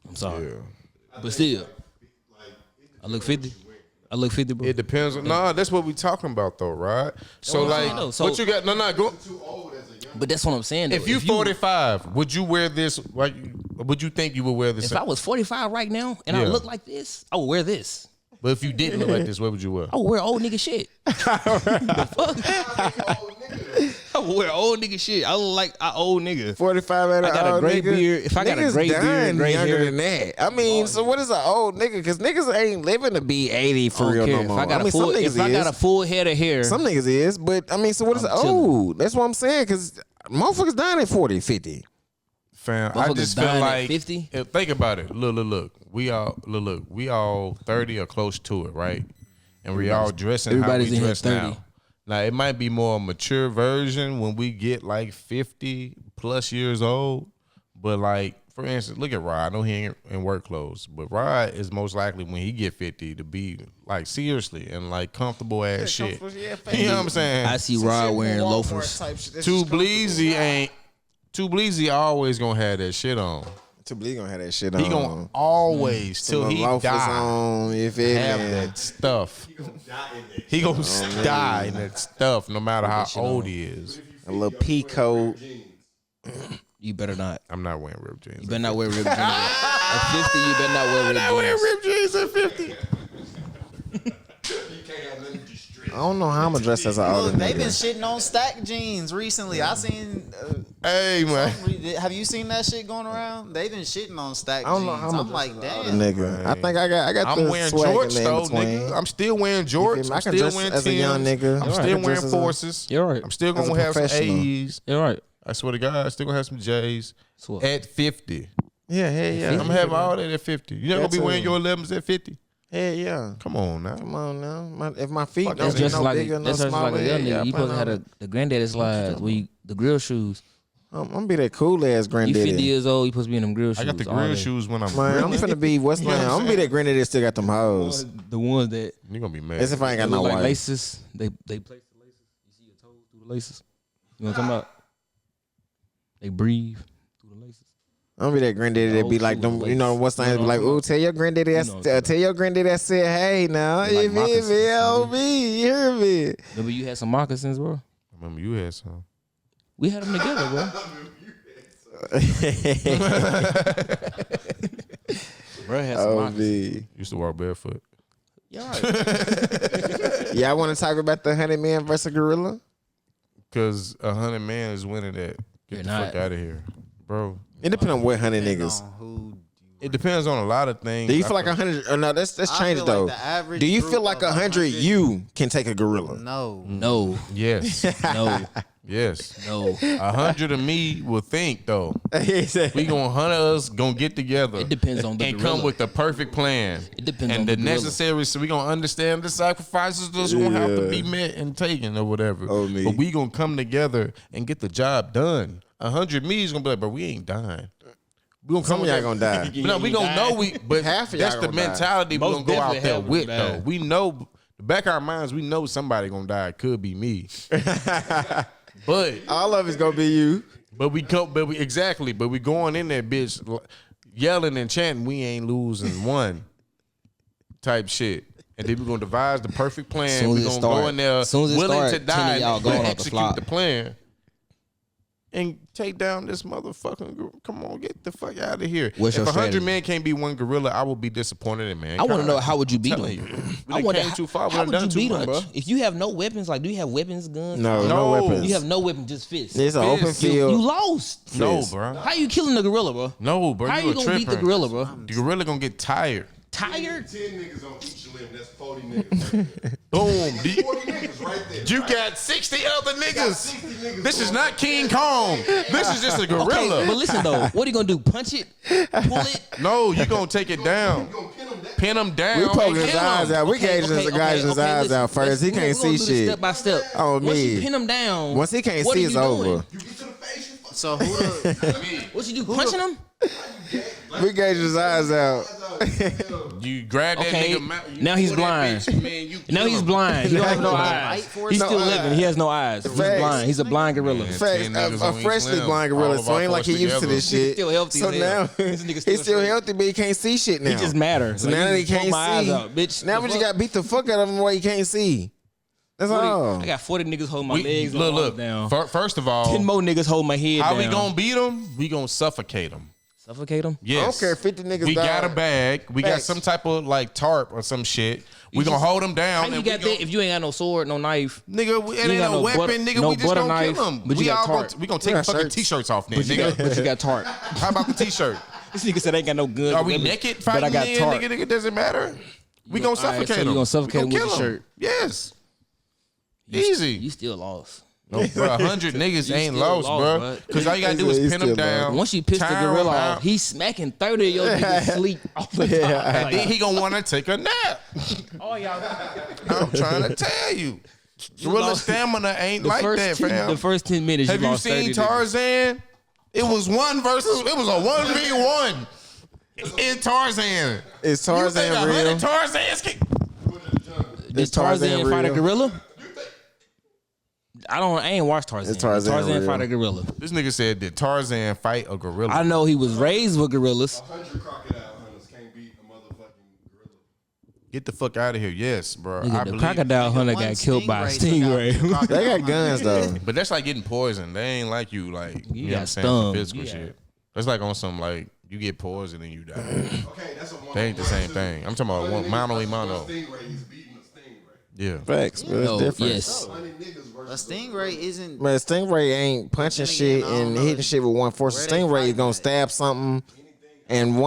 I'm sorry. Yeah. But still, I look 50. I look 50, bro. It depends. Nah, that's what we talking about though, right? So what I'm like, saying, though. So- what you got? No, go. But that's what I'm saying. Though. If you 45, would you wear this? Like, would you think you would wear this? If I was 45 right now and I Yeah. look like this, I would wear this. But if you didn't look like this, what would you wear? I would wear old nigga shit. The fuck? I would wear old nigga shit. I look like an old nigga. 45 and I got a old gray nigga. beard. If I got a Niggas gray beard, dying gray younger hair. than that. I mean, so what is an old nigga? Because niggas ain't living to be 80 for I don't real care. no If more. I got mean, a full, some niggas if I got a full head of hair, Some niggas is, but I mean, so what is I'm old? That's what I'm saying, because motherfuckers dying at 40, 50. Fam, I Motherfuckers just feel dying at like 50? Think about it. Look. We all 30 or close to it, right? And we all dressing how everybody's we in here dress 30. now. Now it might be more a mature version when we get like 50 plus years old. But like, for instance, look at Rod. I know he ain't in work clothes, but Rod is most likely when he get 50 to be like seriously and like comfortable ass shit. You know what I'm saying? I see Rod wearing loafers. Too Bleezy always gonna have that shit on. Too Bleak gonna have that shit on. He gonna always till Some he loafers die on, you feel have me? that stuff. He gonna die in that stuff no matter how old he is. A little pea coat. You better not. I'm not wearing ripped jeans. You better not wear ripped jeans. At 50, you better not wear ripped jeans. ripped jeans at 50. I don't know how I'm gonna dress as an older They've been nigga. shitting on stack jeans recently. I seen. Hey man, Have you seen that shit going around? They've been shitting on stack I don't know jeans. how I'm I'm gonna like, dress as an damn. older nigga. I think I got I'm the wearing swag jorts in though, between. nigga. I'm still wearing You feel jorts. me? I I'm can still dress wearing as a young Timbs. nigga. I'm Alright. still I can wearing dress as a- forces. You're right. I'm still As a gonna have some professional. A's. You're right. I swear to God, I still gonna have some J's So, at 50. Yeah, hell yeah. I'm gonna have all that at 50. You not gonna be That wearing too. your 11s at 50? Hell yeah. Come on now. Come on now. If my feet Fuck, don't that's get just no like bigger, no that's just smaller, like a young yeah, nigga. You I supposed to plan have on the granddaddy slides, the grill shoes. I'm gonna be that cool ass You granddaddy. 50 years old, you supposed to be in them grill shoes. I got the all grill day. shoes when I'm Man, I'm finna be what's You know name? what I'm I'm gonna be that granddaddy that still got them hoes. The ones that You're gonna be mad. As if I ain't got they no look like wife. laces. They place the laces. You see your toes through the laces. You know what I'm talking about? They breathe through the laces. I'm gonna be that granddaddy that be like them. You know what's name? Be like, ooh, tell your granddaddy that. Tell your granddaddy that said, hey, now They like you feel moccasins, me? LB, you hear me? Remember you had some moccasins, bro? I remember you had some. We had them together, bro. Bro had some moccasins. LB. Used to walk barefoot. Yeah, right. Yeah, I want to talk about the 100 man versus gorilla. Cause 100 man is winning that. Get They're the not. fuck out of here, bro. It depends on what 100 Depending niggas. on who It depends on a lot of things. Do you feel like 100? Or no, let's I change feel it though. like the average Do you group feel like of 100 you can take a gorilla? No. No, Yes, no, yes. no. 100 of me will think though. We gonna 100 of us gonna get together. It depends on the and gorilla. come with the perfect plan. It depends and on the the gorilla. necessary. So we gonna understand the sacrifices that's gonna have to be met and taken or whatever. Oh, me. But we gonna come together and get the job done. 100 me is gonna be like, but we ain't dying. We gonna Some come of y'all gonna die. No, we gonna know we. But Half of that's y'all the gonna die. mentality we Most gonna go out definitely there half of with them die. though. We know the back of our minds. We know somebody gonna die. It could be me. But All of it's gonna be you. But we going in there, bitch, yelling and chanting. We ain't losing one type shit. And then we gonna devise the perfect plan. Soon We as it gonna start- go in there soon as it willing start, to 10 of die y'all and going off the execute flock. the plan. And take down this motherfucking gorilla. Come on, get the fuck out of here. What's if your 100 strategy? men can't be one gorilla, I will be disappointed in mankind. I want to know how would you beat I'm telling them? you. I want came too far. How We would done you too beat them, bro? much. If you have no weapons, like do you have weapons, guns? No No. weapons. You have no weapon, just fists. It's an open Fist. field. You lost. No, Fist. bro. How you killing the gorilla, bro? No, bro. How you you gonna beat the tripping. gorilla, bro? The gorilla gonna get tired. Tired? 10 niggas on each limb. That's 40 niggas. Right there. Boom. 40 niggas right there. You got 60 other niggas. 60 niggas This is going- not King Kong. This is just a gorilla. Okay, but listen though, what are you gonna do? Punch it? Pull it? No, you gonna take it down. You gonna pin them down. Pin him down. We and poking his kill eyes him. out. We gauging his guys' eyes listen. out first. He We're can't gonna see do this shit. Step by step. Oh, Once me. you pin him down, Once he can't what see, are it's you doing? over. You get to the face, you fuck. So who the What you do? Punching him? We gauging his eyes out. You grab that Okay, nigga mouth. now he's blind. Now he's blind. He don't have no eyes. He's still living. He has no eyes. He's Facts. blind. He's a blind gorilla. Man. Facts, 10 niggas a on each freshly limb. blind All gorilla, of so our ain't like he force used to together. this shit. still healthy So as now hell. This nigga he's still still shredded. healthy, but he can't see shit now. He just matters. So now that he can't my eyes see, out, bitch. now we just got beat the fuck out of him while he can't see. That's all. I got 40 niggas holding my legs and Look, arms down. First of all, 10 more niggas hold my head how down. we gonna beat him? We gonna suffocate him. Suffocate him? Yes. I don't care if 50 niggas We die. got a bag. We got Facts. some type of like tarp or some shit. We You gonna just- hold him down. How you and got we gon- that if you ain't got no sword, no knife? Nigga, it ain't ain't got no no weapon, butter- nigga. no We just butter gonna knife, kill him. but you We got all gonna, tarp. we gonna We take got fucking shirts. t-shirts off then, But you nigga. got tarp. How about the t-shirt? This nigga said I ain't got no guns. Are or we weapons, naked but I fighting got then, tarp. nigga? It doesn't matter. We gonna All right, suffocate so him. you gonna suffocate We him with kill the shirt? Yes. You Easy. still lost. No, bro, 100 niggas You ain't still lost, lost, bro. bro. Because all you gotta do is He's pin him still lost. down. Once you piss the tire him gorilla out, off, he's smacking 30 of your niggas sleep all the time. and then he gonna want to take a nap. Oh, y'all. I'm trying to tell you. Gorilla lost- stamina ain't like that, fam. The first 10 minutes, Have you you lost 30 seen niggas. Tarzan? It was a 1v1 in Tarzan. Is You think Tarzan 100 real? Tarzans can... Did Is Tarzan Tarzan fight a real? gorilla? I ain't watched Tarzan. Is Tarzan real? fight a gorilla. This nigga said, did Tarzan fight a gorilla? I know he was raised with gorillas. 100 crocodile hunters can't beat a motherfucking gorilla. Get the fuck out of here. Yes, bro. Nigga, I the believe crocodile hunter one got killed by a stingray took out stingray. They got guns though. But that's like getting poisoned. They ain't like you, like, you know got what I'm saying, some stung. physical Yeah. shit. That's like on some, like, you get poisoned and you die. Okay, that's a one. They ain't the same thing. I'm talking about one, mano y mano. Stingray, he's beating a stingray. Yeah. Facts, but it's different. Yes. A stingray isn't. Man, Stingray ain't punching shit and hitting shit with one force. A Stingray is gonna stab something, and two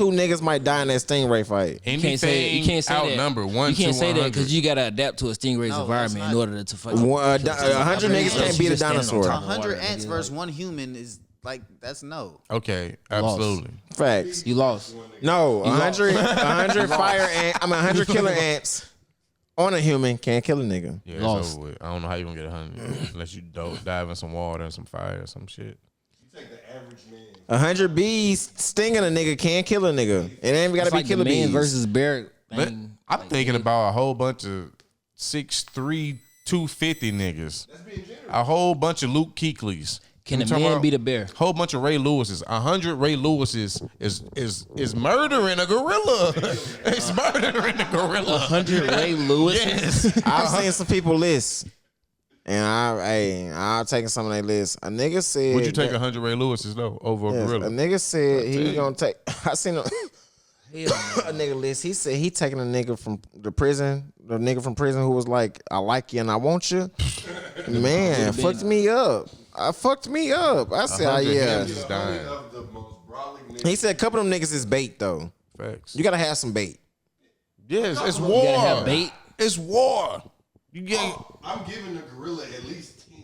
niggas might die in that Stingray fight. You can't say outnumber that. one. You can't say that 100. because you gotta adapt to a stingray's environment in order to fight. 100 niggas can't beat a dinosaur. 100 ants versus one human is like that's no. Okay, absolutely. Facts. You lost. No, 100 fire ant. 100 killer ants on a human can't kill a nigga. Yeah, it's over with. I don't know how you gonna get 100 unless you dive in some water and some fire or some shit. You take the average man. 100 bees stinging a nigga can't kill a nigga. It ain't gotta be like killer man bees. versus bear. But thing. I'm thinking about a whole bunch of 6'3", 250 niggas. That's being generous. A whole bunch of Luke Kuechly's. Can You a talking man about beat a bear? Whole bunch of Ray Lewises. 100 Ray Lewises is murdering a gorilla. It's murdering a gorilla. 100 Ray Lewis. Yes. I've seen some people list, and I've taken some of their list. A nigga said, Would you take 100 Ray Lewises though over a gorilla? A nigga said he gonna take. I seen a Hell no. nigga list. He said he taking a nigga from the prison, who was like, I like you and I want you. Man, fucked me up. Fucked me up. I said, yeah. Just dying. Of the most brolic He said a couple of them niggas is bait though. Facts. You gotta have some bait. Yes, it's You war. gotta have bait. It's war. You get. I'm giving the gorilla at least 10.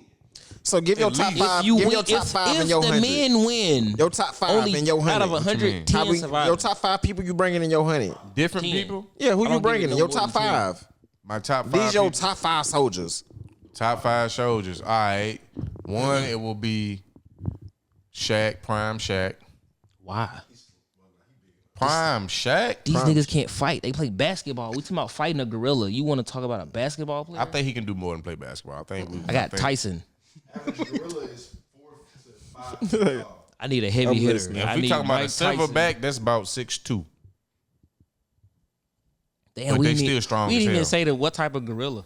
So give your top least. five. You Give win, your top five if in your the 100. men win, Your top five only in your 100. out of 100, How 10 we- survive. your top 5 people you bringing in your 100. Different 10. people. Yeah, who I you don't give bringing it in no your more top than 10. 5? My top 5. These your people. top 5 soldiers. Top 5 soldiers. All right. One, it will be Shaq, Prime Shaq. Why? Prime Shaq? These niggas can't fight. They play basketball. We talking about fighting a gorilla. You want to talk about a basketball player? I think he can do more than play basketball. I got Tyson. Average gorilla is 4 to 5 feet tall. I need a heavy hitter. If I we need talking about a Mike Tyson. silverback, that's about 6'2". Damn, but we they didn't- still strong We as didn't even hell. say what type of gorilla.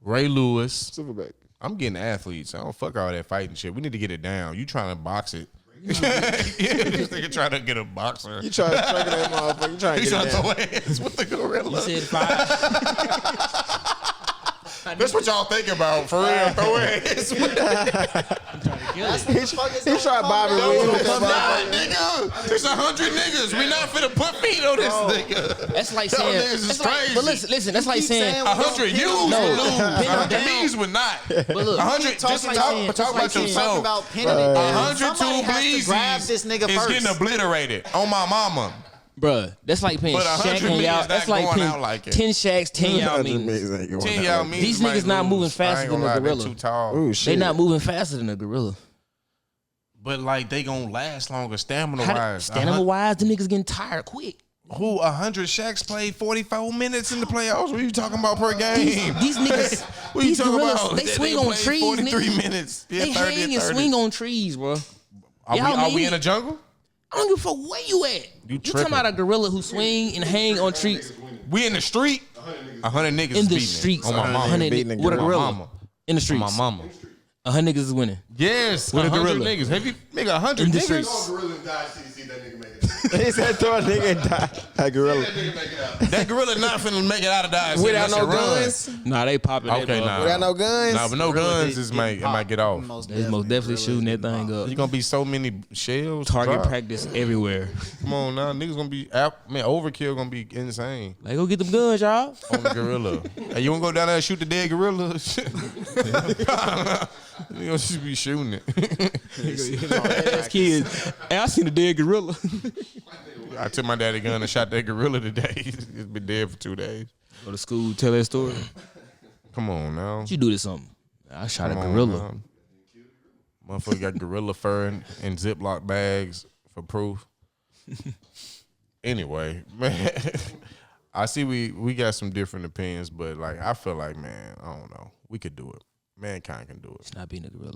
Ray Lewis. Silverback. I'm getting athletes. I don't fuck all that fighting shit. We need to get it down. You trying to box it. This nigga trying to get a boxer. You trying to strike that motherfucker. You trying to He get trying it to down. throw hands with the gorilla. You said 5. That's what y'all think about, for real. Throw hands. He tried Bobby Williams. Nah, nigga. There's 100 niggas. We not finna put feet on this nigga. That's like Y'all saying. niggas is That's like, crazy. but listen. That's like saying. 100 yous No, would lose. pin him 100 down. me's would not. But look, 100, just like talk, saying- talk about yourself. Talking about pinning it. 100 Somebody has to grab Bleezies this nigga is first. getting obliterated on my mama. bruh, that's like paying But Shaq 100 and millions Yao. not That's like going paying out like it. 10 Shaqs, 10 Yao means. 10 y'all means These might niggas not lose. moving I faster ain't than gonna a lie, they gorilla. too tall. Ooh, They shit. not moving faster than a gorilla. But like they gonna last longer stamina wise. Stamina wise, the niggas getting tired quick. Who 100 Shaqs played 44 minutes in the playoffs? What are you talking about per game? These niggas, What you these talking gorillas, about? they swing on played trees, 43 nigga. minutes. Yeah, They 30 hang and and 30. swing on trees, bro. Are Y'all we need- in a jungle? I don't give a fuck where you at. You talking tripping. about a gorilla who swing and hang on trees We in the street? 100 niggas in is the beating it. streets? On my mama. 100 beating a with a On my gorilla mama. in the On streets. my mama. 100 niggas is winning. Yes, With a 100 gorilla. niggas. Have you, nigga, 100 In the niggas? streets. Gorilla died, see that nigga make it. He said throw a nigga and die. That gorilla. That nigga make it out. That gorilla not finna make it out of Dodge. Without no guns. Nah, they popping that Okay, motherfucker. nah. Without no guns. Nah, but no guns is might, it might get off. They most definitely shooting that thing up. There's gonna be so many shells. Target drop. practice everywhere. Come on now, niggas gonna be out. Man, overkill gonna be insane Like, go get them guns, y'all. on the gorilla. Hey, you wanna go down there and shoot the dead gorilla? You gonna just be shooting it. Ass kids. Hey, I seen a dead gorilla. I took my daddy gun and shot that gorilla today. It's been dead for 2 days. Go to school, tell that story. Come on now. You do this something. I shot Come a on gorilla. now. Motherfucker got gorilla fur in Ziploc bags for proof. Anyway, man, I see we got some different opinions, but like I feel like, man, I don't know. We could do it. Mankind can do it. It's not being a gorilla.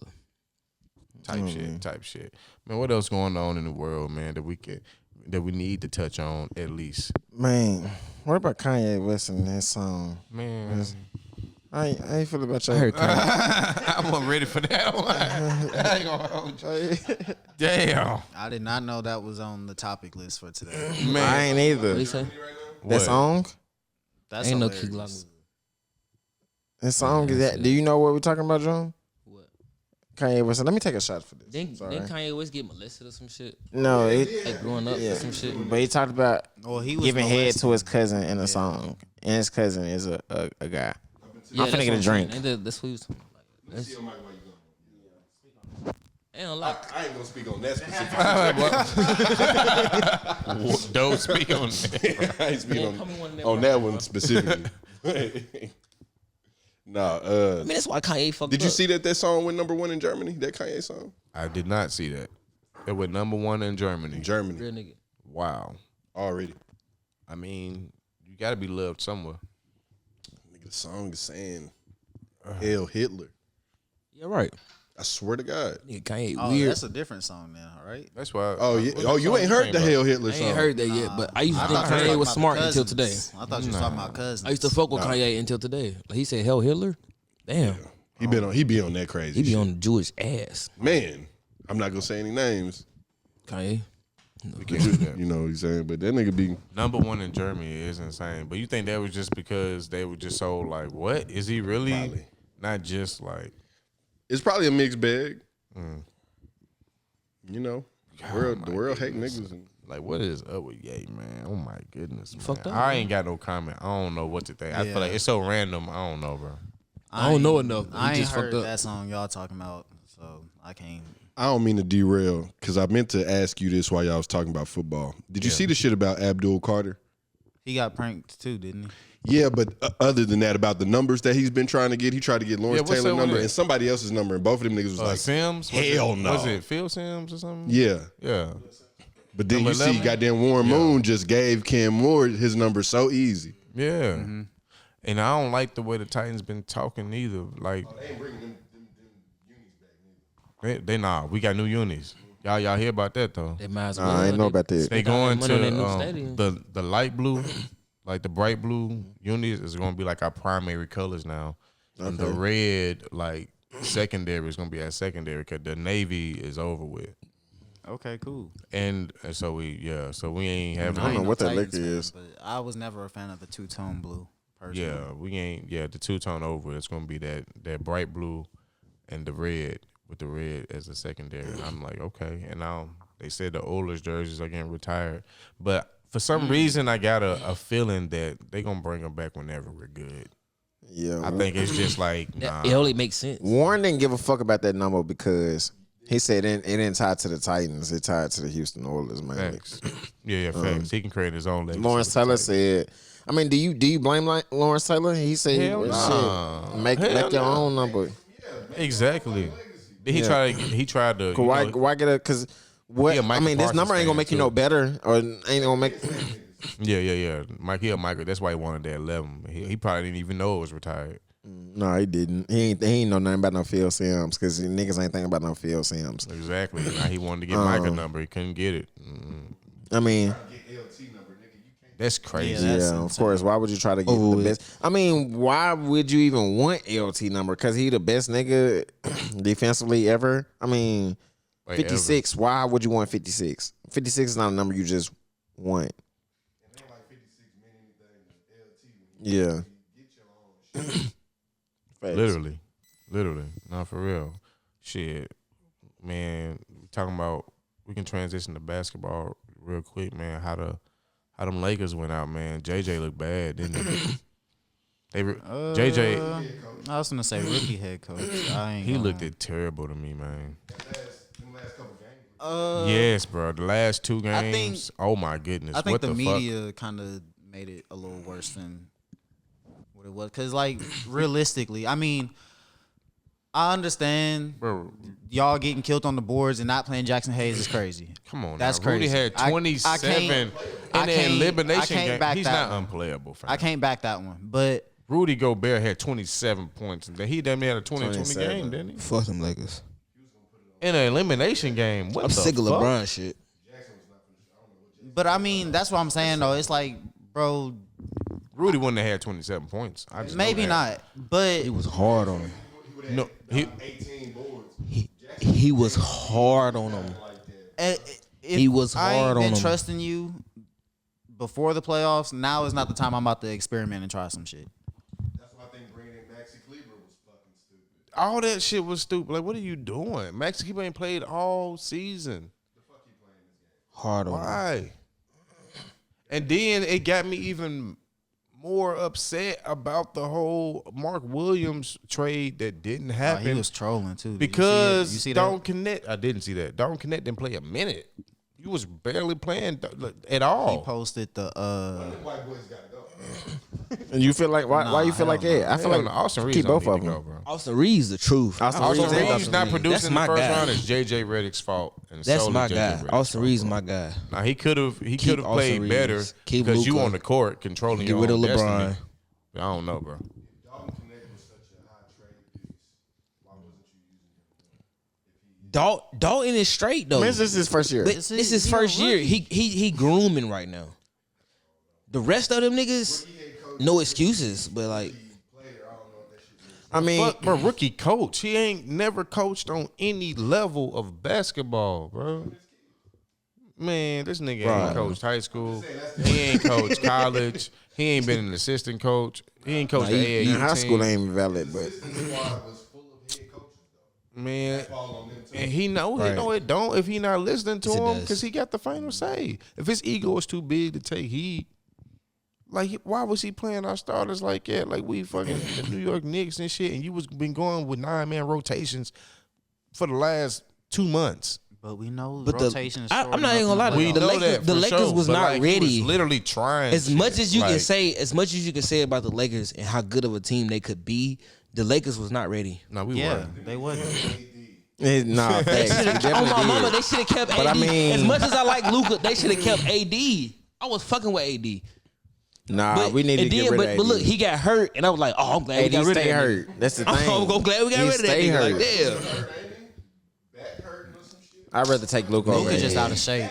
Type shit. Man, what else going on in the world, man, that we need to touch on at least? Man, what about Kanye West and that song? Man, I ain't feel about I y'all. heard Kanye. I wasn't ready for that one. I ain't gonna hold you. Damn. I did not know that was on the topic list for today. I ain't either. What he say? That song? That's Ain't no hilarious. Key Glock. His song is that. Do you know what we're talking about, John? What? Kanye West. Let me take a shot for this. Didn't Kanye West get molested or some shit? No, Like growing up or some shit. But he talked about he was giving head molested. to his cousin in a song, and his cousin is a guy. Yeah, I'm finna get a drink. That's what he was talking about. I ain't gonna speak on that specific. Don't speak on that. I ain't speaking on that one specifically. Nah. I mean, that's why Kanye fucked Did you up. see that song went #1 in Germany? That Kanye song? I did not see that. It went #1 in Germany. Germany. Real nigga. Wow. Already. I mean, you got to be loved somewhere. Nigga, the song is saying Hail Hitler. Yeah, right. I swear to God. Nigga, Kanye Oh, weird. that's a different song now, right? That's why. Oh, yeah. what Oh, you song ain't heard the about? Hail Hitler I song. ain't heard that yet, but I used to think thought you were Kanye talking was about smart the until today. cousins. I thought you was talking about cousins. I used to fuck with Kanye until today. Like he said, "Hell, Hitler." Damn, He be on that crazy he be shit. on the Jewish ass. Man, I'm not gonna say any names. Kanye. We can't do that. You know what I'm saying? But that nigga be #1 in Germany is insane. But you think that was just because they were just so like, what? Is he really Probably. not just like, it's probably a mixed bag. You know, the world hate niggas. And like, what is up with Ye, man? Oh my goodness, man. fucked up, I man. ain't got no comment. I don't know what to think. I Yeah. feel like it's so random. I don't know, bro. I don't know enough. He I ain't just heard fucked up. that song y'all talking about, so I can't. I don't mean to derail because I meant to ask you this while y'all was talking about football. Did you see the shit about Abdul Carter? He got pranked too, didn't he? Yeah, but other than that, about the numbers that he's been trying to get, he tried to get Lawrence what's Taylor's up with number that? and somebody else's number, and both of them niggas was like, Sims? hell no. Was it Phil Sims or something? yeah. Yeah. But then Number you see, 11? goddamn Warren Moon just gave Cam Moore his number so easy. Yeah. And I don't like the way the Titans been talking either. Like, They ain't bringing them unis back. they nah. We got new unis. Y'all hear about that though? They might as well. I ain't know about that. They got going money on that new to stadium. the light blue, like the bright blue unis is gonna be like our primary colors now, and the red like secondary is gonna be our secondary because the navy is over with. Okay, cool. And so we ain't having. I don't know ain't what that Titans liquor fan, is. but I was never a fan of the two-tone blue. Personally. Yeah, we ain't. Yeah, the two-tone over. It's gonna be that bright blue, and the red with the red as a secondary. And I'm like, okay. And now they said the Oilers jerseys are getting retired, but for some reason I got a feeling that they gonna bring them back whenever we're good. Yeah, I think it's just like nah. It only makes sense. Warren didn't give a fuck about that number because he said it didn't tie to the Titans. It tied to the Houston Oilers, man. Facts. Yeah, facts. He can create his own legacy. Lawrence Taylor said, I mean, do you blame Lawrence Taylor? He said, Hell nah. shit, make your own number. Exactly. Then he tried to. Cause why get a? Cause what? He a I mean, Michael this number ain't Parsons gonna make you fan, no too. better, or ain't gonna make. Yeah. Michael. That's why he wanted that 11. He probably didn't even know it was retired. No, he didn't. He ain't know nothing about no Phil Sims because niggas ain't thinking about no Phil Sims. Exactly. Now he wanted to get Micah number. He couldn't get it. I mean, That's crazy. Yeah, that's yeah, of insane. course. Why would you try to get the best? I mean, why would you even want LT number? Because he the best nigga defensively ever. I mean, Like, 56. Why would you want 56? 56 is not a number you just want. Yeah. Facts. Literally. Not for real. Shit. Man, talking about, we can transition to basketball real quick, man. How them Lakers went out, man. JJ looked bad, didn't he? JJ, I was gonna say rookie head coach. he looked it terrible to me, man. Them last couple games. Yes, bro. The last two games. I think- oh my goodness. I think what the fuck? media kind of made it a little worse than what it was. Cause like realistically, I mean, I understand Bro, y'all getting killed on the boards and not playing Jackson Hayes is crazy. come on. That's now. Rudy crazy. had I 27 in I the can't- elimination I can't game. back He's that not one. unplayable, fam. I can't back that one, but Rudy Gobert had 27 points. He damn near had a 20 27. game, didn't he? Fuck them Lakers. In an elimination game. What I'm the sick of fuck? LeBron shit. I mean that's what I'm saying though. It's like, bro, Rudy wouldn't have had 27 points. I just know maybe that. not, but He was hard on him. No, he, 18 boards. He was hard on him. if He was I hard ain't on been him. trusting you before the playoffs. Now is not the time I'm about to experiment and try some shit. That's why I think bringing in Maxi Cleaver all that shit was stupid. Like, what are you doing? Max Keeper ain't played all season. Hard on him. Why? And then it got me even more upset about the whole Mark Williams trade that didn't happen. He was trolling too. Because you see Dalton that? Connect, I didn't see that. Dalton Connect didn't play a minute. He was barely playing at all. He posted the White boys gotta go. And you feel like why you feel like that? I feel like Austin Reeves keep don't both need of to them. go, bro. Austin Reeves, the truth. Austin Austin Reeves and Reeves Austin not Reeves. producing That's in my the first guy. round is JJ Redick's fault. And That's solely my JJ guy. Redick's Austin fault. Reeves, my guy. Now he could have Keep played Austin better Reeves. Keep because you Luka. on the court controlling Get your rid own of LeBron. destiny. I don't know, bro. Dalton Connect was such a high trade piece. Why wasn't you using him? Dalton is straight though. I mean, this is his first year. But this is his first year. He grooming right now. The rest of them niggas, no excuses. But like, I mean, But rookie coach, he ain't never coached on any level of basketball, bro. Man, this nigga ain't coached high school. He ain't coached college. He ain't been an assistant coach. He ain't coached the AAU in high team. school ain't valid, but Squad was full of head coaches though. Man, Fall on them too. and he know it don't if he not listening to Yes, it him does. because he got the final say. If his ego is too big to take heat, like why was he playing our starters like that? Like we fucking the New York Knicks and shit, and you was been going with 9-man rotations for the last 2 months. But we know But the- rotation is I- short I'm not enough even gonna lie in to the you. We The know Lakers- that the for Lakers sure, was but, not like, he ready. was literally trying as shit. much as you Like, can say, as much as you can say about the Lakers and how good of a team they could be, the Lakers was not ready. No, we Yeah, weren't. they wasn't. nah, facts. They Oh definitely my mama, did. they should have kept But AD. I mean- as much as I like Luka, they should have kept AD. I was fucking with AD. Nah, But, we need to and get then, rid but, of but look, AD. he got hurt, and I was like, oh, I'm glad we AD got rid of stay that nigga. hurt. That's the thing. I'm glad we got He rid of that stay nigga. hurt. Like, damn. Back hurting or some shit. I'd rather take Luka over Luka just AD. out of shape.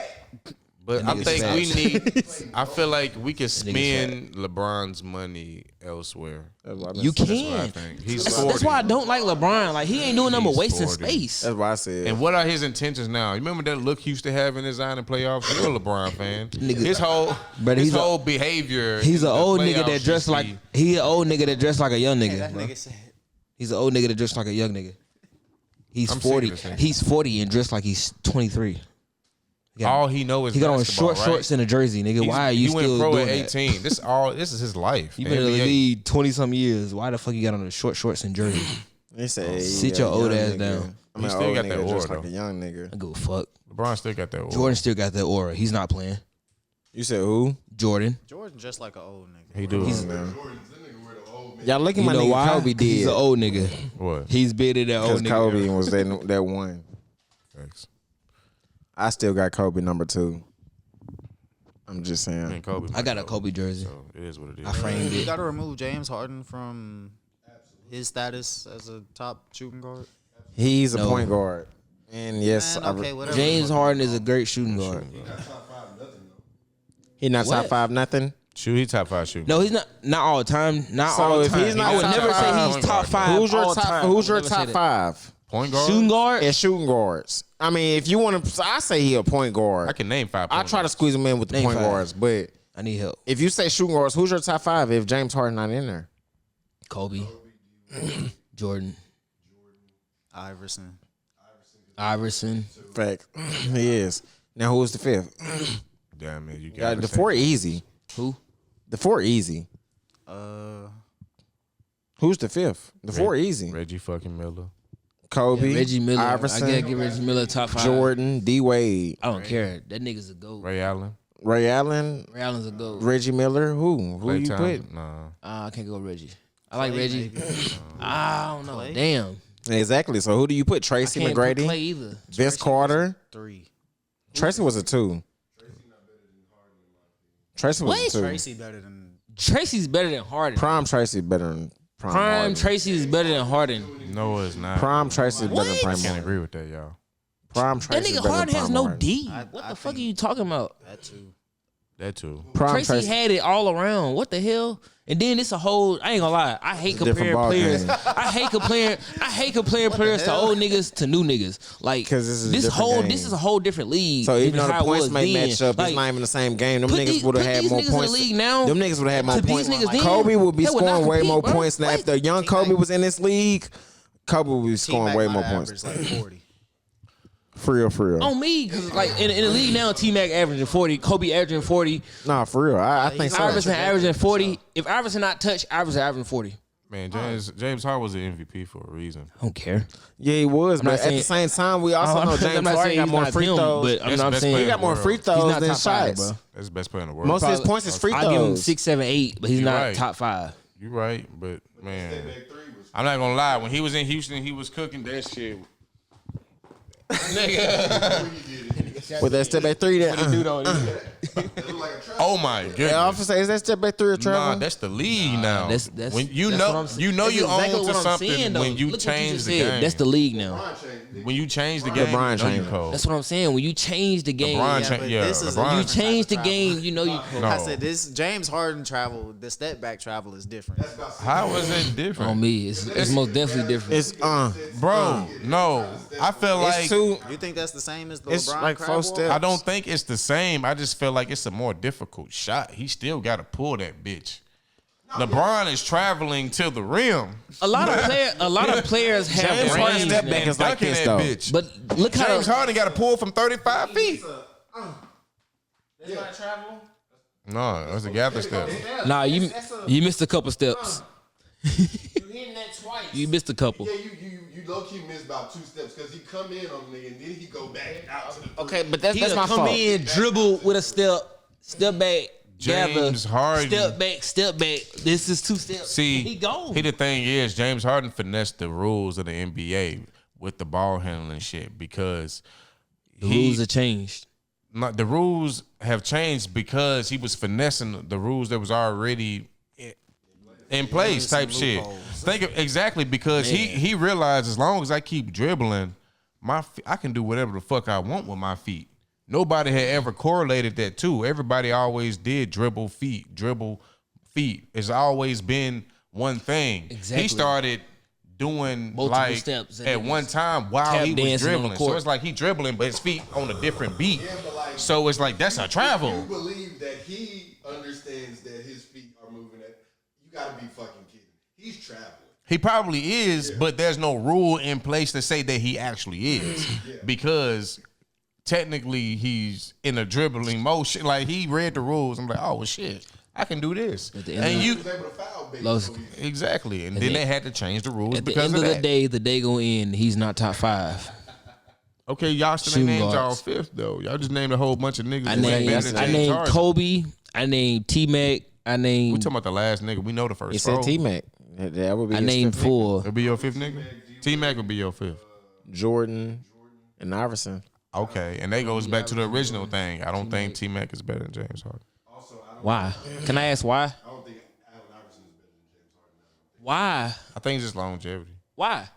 But That I nigga's think fat. we need. I feel like we could nigga's spend LeBron's money elsewhere. You That's what I can. think. He's That's 40. why I don't like LeBron. Like, he ain't doing nothing but He's wasting 40. space. That's why I said. And what are his intentions now? You remember that look he used to have in his eye in the playoffs? You're a LeBron fan. Nigga. His whole, But his he's a- whole behavior. He's in an the old nigga playoffs that dressed just like be- he an old nigga that dressed like a young nigga. That bro. nigga said. He's an old nigga that dressed like a young nigga. He's I'm sick of 40. this nigga. He's 40 and dressed like he's 23. all he know is He got on basketball, short right? shorts and a jersey, nigga. Why are you he still went pro doing at that? 18. This is his life. You been in the NBA. league 20 some years. Why the fuck you got on the short shorts and jersey? They say, Sit yeah, your old young ass nigga. down. I mean, He still old got nigga that aura, just like though. a young nigga. I give a fuck. LeBron still got that. Aura. Jordan still got that aura. He's not playing. You said who? Jordan. Jordan just like an old nigga. He do. He's, Jordans, that nigga wear the old man. y'all look at You my know nigga why? Kobe 'Cause he's did. an old nigga. What? He's better than Because old nigga. Kobe was that one. Thanks. I still got Kobe number 2. I'm just I mean, saying. Kobe. I got a Kobe jersey. So it is what it is. I framed You it. got to remove James Harden from his status as a top shooting guard. He's a No. point guard. And yes, Man, okay, whatever. James Harden is a great shooting guard. he not top What? 5 nothing. Shoot, he top 5 shooting. No, he's not all the time. Not So all the if time. he's not I would top never say five, he's top 5 Who's your all top? time. Who's I your would never top say that. 5? Point guard. Shooting guard? And shooting guards. I mean, if you want to, I say he a point guard. I can name 5. I try to squeeze him in with the Name point 5. guards, but I need help. if you say shooting guards, who's your top 5 if James Harden not in there? Kobe. Jordan. Iverson. Iverson. Fact. He is. Now who's the 5th? Damn it, you Yeah, got the 4 easy. Who? The 4 easy. Who's the 5th? The 4 easy. Reggie fucking Miller. Kobe, Reggie Miller. Iverson, I gotta give Reggie Miller top 5. Jordan, D Wade, I don't care. That nigga's a goat. Ray Allen. Ray Allen, Ray Allen's a goat. Reggie Miller. Who Klay you Thompson. put? Nah. I can't go with Reggie. I like Reggie. maybe. I don't know. Klay? Damn. Exactly. So who do you put? I Tracy can't put Klay McGrady, either. Vince Carter. 3. Tracy was a 2. Tracy was What? a 2. Tracy better than. Tracy's better than Harden. Prime Tracy better than Prime. Prime Harden. Tracy is better than Harden. No, it's not. Prime Tracy is better than What? Prime I can't Harden. agree with that, y'all. Prime That Tracy is nigga better Harden than has Prime no Harden. D. I What the fuck are think- you talking about? That too. That too. Prime Tracy Tracy. had it all around. What the hell? And then it's a whole. I ain't gonna lie. I hate It's a different comparing ball players. game. I hate comparing players to old niggas to new niggas. Like 'Cause this is a different game. This is a whole different league. So even than though how the it points was may then. match up, Like, it's not even the same game. Them put niggas these- would have put had these more niggas in the points. league now. Them niggas would have had more To these points. niggas then, Kobe would be they would not scoring way compete, more bro. points now. What? If the young Kobe was in this league, Kobe will be scoring way more points. Like 40. For real. On me, because like in the league now, T-Mac averaging 40, Kobe averaging 40. Nah, for real. I think so. Iverson averaging 40. If Iverson not touched, Iverson averaging 40. Man, James Harden was an MVP for a reason. I don't care. Yeah, he was, but at the same time, we also know James Harden got more free throws. But I'm saying he got more free throws than shots. Bro. That's the best player in the world. Most of his points is free throws. I give him 6, 7, 8, but he's not top 5. You're right, but man, I'm not gonna lie. When he was in Houston, he was cooking that shit. Nigga. With that step back three, that oh my goodness! Yeah, I often say, is that step back three or travel? Nah, that's the league now. That's when you that's know, what I'm you know, you exactly own to something saying, when you Look change what the game. That's the league now. When you change the game, LeBron you know you changed. cold. That's what I'm saying. When you change the game, LeBron you change the game, you know you cold. I said this James Harden travel, the step back travel is different. How is it different? On me, it's most definitely different. It's bro, no. I feel like You think that's the same as the It's LeBron like crab 4 walk? steps. I don't think it's the same. I just feel like it's a more difficult shot. He still got to pull that bitch. LeBron is traveling to the rim. A lot of players have James Harden range, step man. back is like dunking this that though. bitch. But look how James Harden got to pull from 35 feet. That's not travel. No, that's a gather step. Nah, you missed a couple steps. You hitting that twice. You missed a couple. Yeah, you low key missed about 2 steps because he come in on the nigga and then he go back out to the. Okay, but that's He'll my come fault. in, dribble with a step back, James gather, Harden. step back. This is 2 steps. See, he gone. the thing is, James Harden finessed the rules of the NBA with the ball handling shit because The rules have changed. the rules have changed because he was finessing the rules that was already in place type shit. Exactly because he realized as long as I keep dribbling, I can do whatever the fuck I want with my feet. Nobody had ever correlated that too. Everybody always did dribble feet. It's always been one thing. Exactly. He started doing Multiple like steps and at then one time while tap he was dancing on the dribbling. So court. it's like he dribbling, but his feet on a different beat. So it's like that's a travel. You believe that he understands that his feet are moving. You gotta be fucking kidding. He's traveling. He probably is, but there's no rule in place to say that he actually is. Because technically he's in a dribbling motion. Like he read the rules. I'm like, oh well, shit, I can do this. At the end And of you He was able to foul bait. Los- exactly. And then they had to change the rules At the because end of of that. the day gonna end. He's not top 5. Okay, y'all still Shooting ain't named y'all guards. fifth though. Y'all just named a whole bunch of niggas. I who ain't better than James named Harden. Kobe. I named T-Mac. I We named talking about the last nigga. We know the first He four. said T-Mac. That would be I his named fifth nigga. 4. It'll be your fifth nigga. T-Mac would be your fifth. Jordan and Iverson. Okay, and that goes back to the original thing. I don't think T-Mac is better than James Harden. Why? Can I ask why? I don't think Allen Iverson is better than James Harden. Why? I think it's just longevity. Why?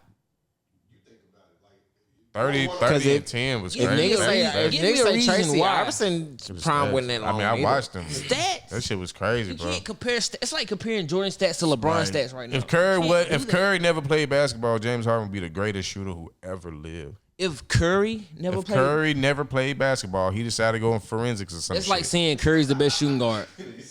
30 and 10 was If crazy. niggas say, Give me a reason Tracy why. Iverson It was prime crazy. wasn't that long. I mean, I either. watched him. Stats. That shit was crazy, You bro. can't compare. It's like comparing Jordan stats to LeBron Like, stats right now. If Curry You can't do if that. Curry never played basketball, James Harden would be the greatest shooter who ever lived. If Curry never If played, Curry never played basketball, he decided to go in forensics or something. that's like saying Curry's the best shooting guard.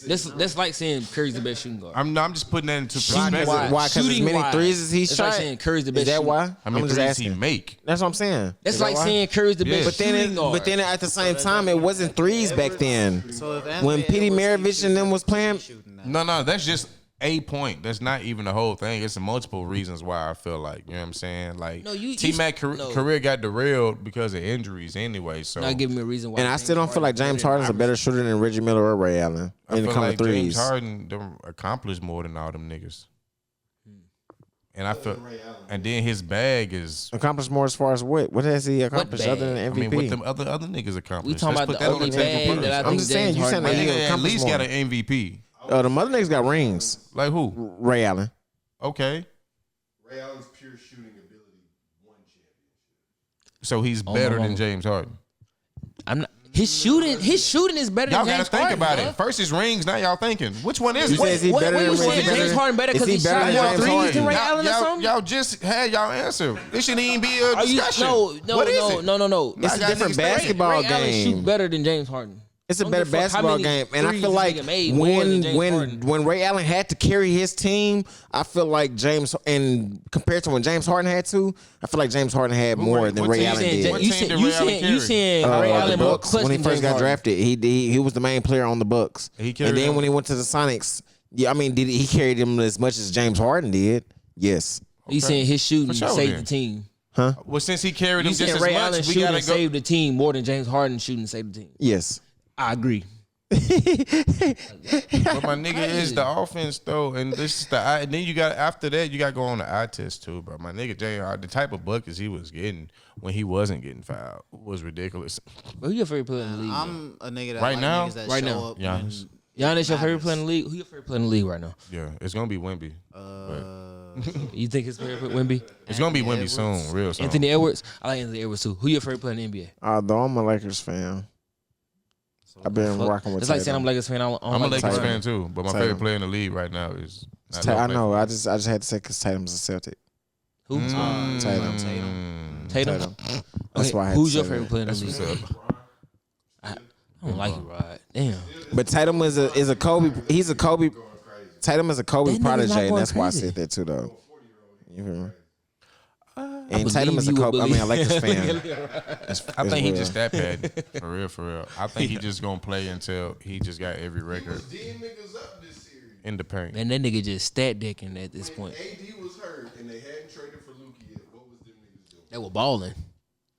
That's like saying Curry's the best shooting guard. I'm just putting that into Shooting perspective. wise. Why? Because as Shooting many wise. threes as he It's shot. like saying Curry's the best Is that shooter. why? How many I'm just threes he asking. make? That's what I'm saying. That's Is that like why? saying Curry's the best But shooting then, guard. but then at the same time, it wasn't threes back then. So if When Anthony Petey Edwards, Maravich and them was playing, No, that's just a point. That's not even the whole thing. It's multiple reasons why I feel like, you know what I'm saying? Like, No, you- T-Mac no. career got derailed because of injuries anyway. So Not giving me a reason why. and I still don't feel like James Harden's a better shooter than Reggie Miller or Ray Allen I in the feel coming like threes. James Harden done accomplished more than all them niggas. And I feel, and then his bag is. Accomplished more as far as what? What has he accomplished bag? other than I MVP? mean, what them other niggas accomplished. We talking Let's about put the that on only the table bag first. that I I'm think just saying, James you Harden saying that Nigga he at accomplished least more. got an MVP. The mother niggas got rings. Like who? Ray Allen. Okay. Ray Allen's pure shooting ability won championship. So he's better than James Harden. I'm not. His shooting is better Y'all than gotta James think Harden. about bro. it. First is rings, now y'all thinking. Which one is You it? said is he better What than you saying? Reggie Miller? James Harden better Is because he better shot than more James threes Harden? than Ray Allen or something? Y'all just had y'all answer. This shouldn't even be a Are you- discussion. No. What is it? It's a Y'all got different niggas basketball Ray Allen shoot game. better than James Harden. It's a Don't better give a fuck how basketball many game, and I threes feel this like nigga made more than James Harden. when Ray Allen had to carry his team, I feel like James, and compared to when James Harden had to, I feel like James Harden had more than Ray Allen did. You saying Ray The Allen more Bucks, clutch when he than first James got Harden. drafted, he was the main player on the Bucks, and carried then them. when he went to the Sonics, yeah, I mean, did he carried him as much as James Harden did? Yes. You saying his shooting For sure, saved then. the team? Huh? Well, since he carried You him just saying as Ray much, Allen we shooting gotta go. saved the team more than James Harden shooting saved the team? Yes. I agree. But my nigga is the offense though, and this is the eye. And then you got after that, you got to go on the eye test too, bro. My nigga J.R. the type of buckets he was getting when he wasn't getting fouled was ridiculous. But who your favorite player in the league? I'm a nigga that Right like now? niggas that Right show now. up. Giannis. Giannis your favorite player in the league? Who your favorite player in the league right now? Yeah, it's gonna be Wemby. You think his favorite Wemby? It's gonna be Wemby soon, real soon. Anthony Edwards? I like Anthony Edwards too. Who your favorite player in the NBA? Though I'm a Lakers fan. I've been rocking with It's like saying Tatum. I'm a Lakers fan. I don't I'm a like Lakers Tatum. fan too, but my Tatum. favorite player in the league right now is. I know. I just had to say because Tatum's a Celtic. Who? Tatum. Tatum. That's Okay, why I had who's to your say favorite that. player in the That's league? what's up. I don't like you, Rod. Damn. But Tatum is a Kobe. He's a Kobe. Tatum is a Kobe That nigga's not protege, and going that's why I crazy. said that too, though. You hear me? And believe Tatum is a you would Kobe. I mean, a believe- Lakers fan. I think he real. just that bad. For real, for real. I think he just gonna play until he just got every record D'ing niggas up this series. in the paint. Man, that nigga just stat decking at this point. AD was hurt and they hadn't traded for Luka yet. What was them niggas doing? They were balling.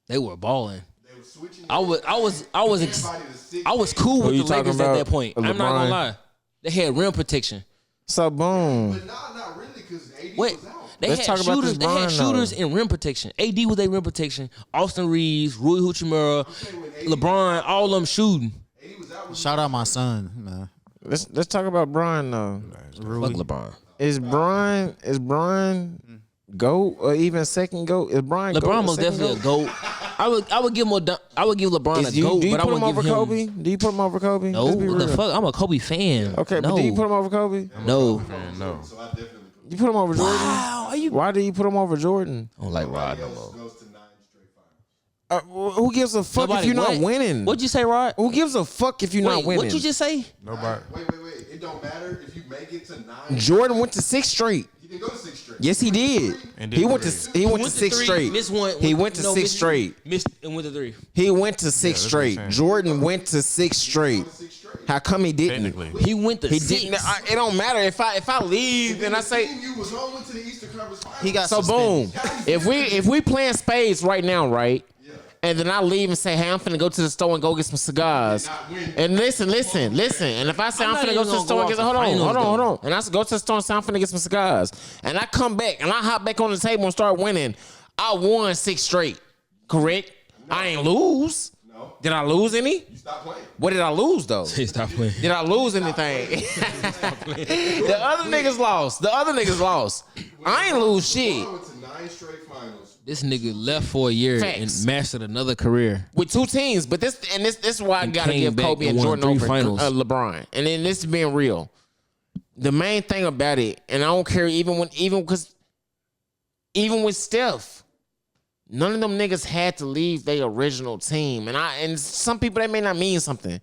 They were balling. They were switching. I was cool Who with you the talking Lakers at about? that point. I'm not gonna LeBron? lie. They had rim protection. So boom. But not really, because AD Wait, was out. they Let's had talk about shooters. this They had Bron, shooters though. in rim protection. AD was a rim protection. Austin Reeves, Rui Hachimura, LeBron, all of them shooting. AD was out. Shout out my son, man. Let's talk about Bron though. Fuck LeBron. Is Bron GOAT or even second GOAT? Is Bron GOAT LeBron or was second definitely a GOAT? GOAT. I would give him I would give LeBron Is a you, GOAT, do you but I put would him over give him Kobe? Do you put him over Kobe? No. Let's be What the real. fuck? I'm a Kobe fan. Okay, no. but do you put him over Kobe? No. Man, no. So I definitely put You put him over Jordan? Wow, are you? Why do you put him over Jordan? I don't like Rod no more. goes to 9 straight finals. Who gives a fuck if Nobody you're what? not winning? What'd you say, Rod? Who gives a fuck if you're not Wait, winning? what'd you just say? Nobody. Wait. It don't matter if you make it to 9. Jordan went to 6 straight. He didn't go to 6 straight. Yes, he did. And He did went to three. he went to 6 three, straight. Missed one. He went to 6 missed- straight. Missed and went to 3. He went to 6 that's what I'm straight. saying. Jordan went to 6 straight. How come he didn't? Technically. He went to He 6. didn't. It don't matter if I leave and I say You was on went to the Eastern Conference Finals. He got so. Boom. suspended. If we playing spades right now, right? And then I leave and say, hey, I'm finna go to the store and go get some cigars. And listen. And if I say I'm I'm not finna go even to the gonna store go and get off the finals, hold on. And I go to the store and say I'm finna get some cigars. And I come back and I hop back on the table and start winning. I won 6 straight. Correct? I ain't lose. No. Did I lose any? You stopped playing. What did I lose though? Stop playing. Did I lose anything? The other niggas lost. I ain't lose shit. I went to 9 straight finals. This nigga left for a year Facts. and mastered another career. With 2 teams, but this is why I And gotta came give back Kobe and and won Jordan 3 over finals. LeBron. And then this is being real. The main thing about it, and I don't care even with Steph, none of them niggas had to leave their original team. And some people that may not mean something,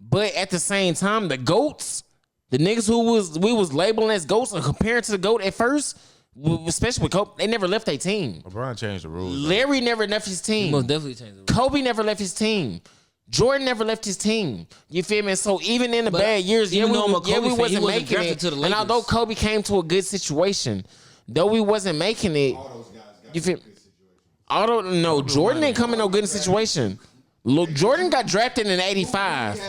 but at the same time, the GOATs, the niggas who we was labeling as GOATs and comparing to the GOAT at first, especially with Kobe, they never left their team. LeBron changed the rules. Larry never left his team. Most definitely changed the Kobe never left his team. Jordan never left his team. You feel me? So even in the But bad years, even though I'm a Kobe we fan, he wasn't wasn't making drafted it. to the And Lakers. although Kobe came to a good situation, though we wasn't making it, you feel? No, Jordan didn't come in no good situation. Look, Jordan got drafted in '85.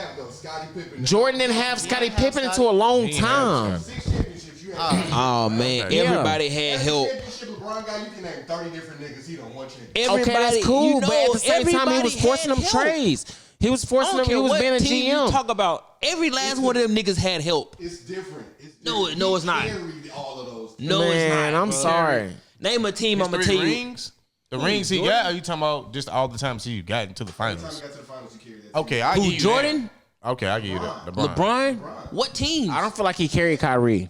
Jordan didn't have Scottie Pippen until a long time. 6 championships. You had Oh man, Yeah. everybody had help. championship LeBron got. You can name 30 different niggas. He don't want championship. Okay, that's Everybody- cool, you but know, at the same time, he everybody was forcing had them help. trades. He was I forcing don't them. He care was what being a team you GM. talk about. Every last one of them niggas had help. It's different. No, different. no, He it's not. carried all of those. No, Man, it's not. I'm bro. sorry. Name a team. His I'm gonna 3 tell you. rings? The rings he got? Are you talking about just all the times he got into the Time finals? he got to the finals, he carried that. Okay, I Who, give you Jordan? That. Okay, I give you that. LeBron. What teams? I don't feel like he carried Kyrie.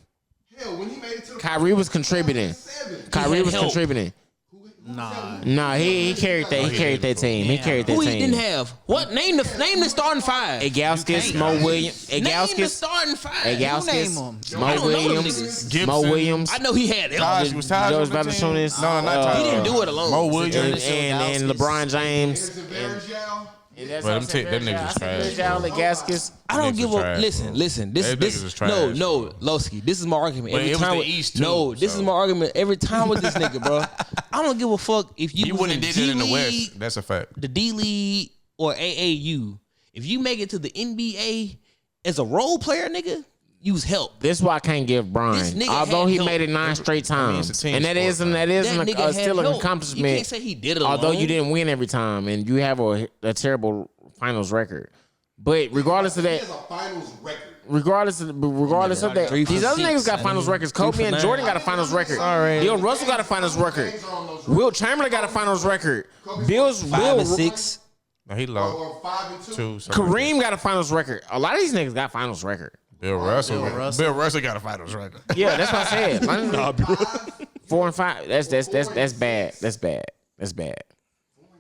Hell, when he made it to the Kyrie was contributing. 7. Kyrie had was help. contributing. Nah, he carried that. He carried that team. He carried that Who team. he didn't have? What? Name the starting five. Egauskas, Mo Williams. Name the Egauskas, starting five. Egauskas, I Mo don't know them Williams, niggas. Mo Williams. I know he had Taj was Taj George on the team? Valanciunas. No, not Taj. He didn't do it alone. Mo Williams. and LeBron James. That's But them niggas is trash. Egauskas. I don't Niggas give is a trash, listen. bro. Listen, Them niggas is this trash, no, Lowski. This is my argument. But Every it was time the with- East, too, no, this so. is my argument every time with this nigga, bro. I don't give a fuck if you You was wouldn't in have did it in the D-League, West. That's a fact. the D League or AAU. If you make it to the NBA as a role player, nigga, use help. This is why I can't give This Brian. nigga Although had he help. made it 9 straight I mean, it's a times, team and that sport, is man. that is That nigga had still an help. You accomplishment. can't say he did it alone. Although you didn't win every time, and you have a terrible finals record, but regardless of He that, has a finals record. regardless of that, 3 for these other 6. niggas got finals records. Kobe and Jordan got a finals record. Bill Russell got a finals record. Will Chamberlain got a finals record. 5 and 6. No, he lost Or 5 and 2. 2. Kareem got a finals record. A lot of these niggas got finals record. Bill Russell got a finals record. Yeah, that's what I said. 4 and 5. That's bad. That's bad.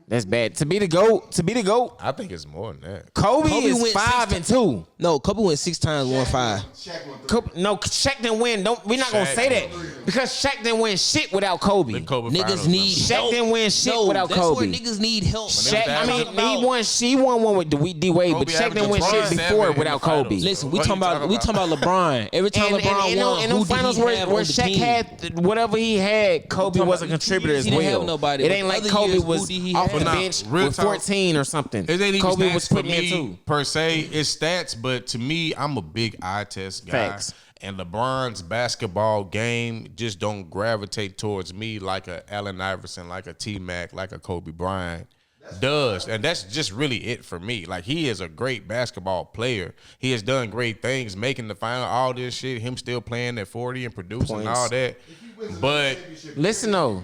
That's bad. To be the GOAT. I think it's more than that. Kobe Kobe is went 5 and 2. No, Kobe went 6 times, won 5. Shaq won 3. No, Shaq didn't win. We're not gonna Shaq say that because Shaq didn't win shit without Kobe. The Kobe Niggas finals need number. Shaq help. didn't win shit No, without that's Kobe. where niggas need help. Shaq, I mean, About- she won one with D Wade, but Kobe Shaq didn't win averaged shit 27 before in the without finals. Kobe. Listen, What you talking about LeBron. Every time And LeBron won, in who the finals did he where have on the Shaq team? had whatever he had, Kobe was a contributor as he didn't well. have nobody, It but ain't like other Kobe years, was who did he off have? the Nah, bench real with talk. 14 or something. It ain't even Kobe stats was for putting in me too. per se. It's stats, but to me, I'm a big eye test guy. Facts. And LeBron's basketball game just don't gravitate towards me like a Allen Iverson, like a T-Mac, like a Kobe Bryant does. And that's just really it for me. Like, he is a great basketball player. He has done great things, making the final, all this shit, him still playing at 40 and producing Points. all that. But Listen though,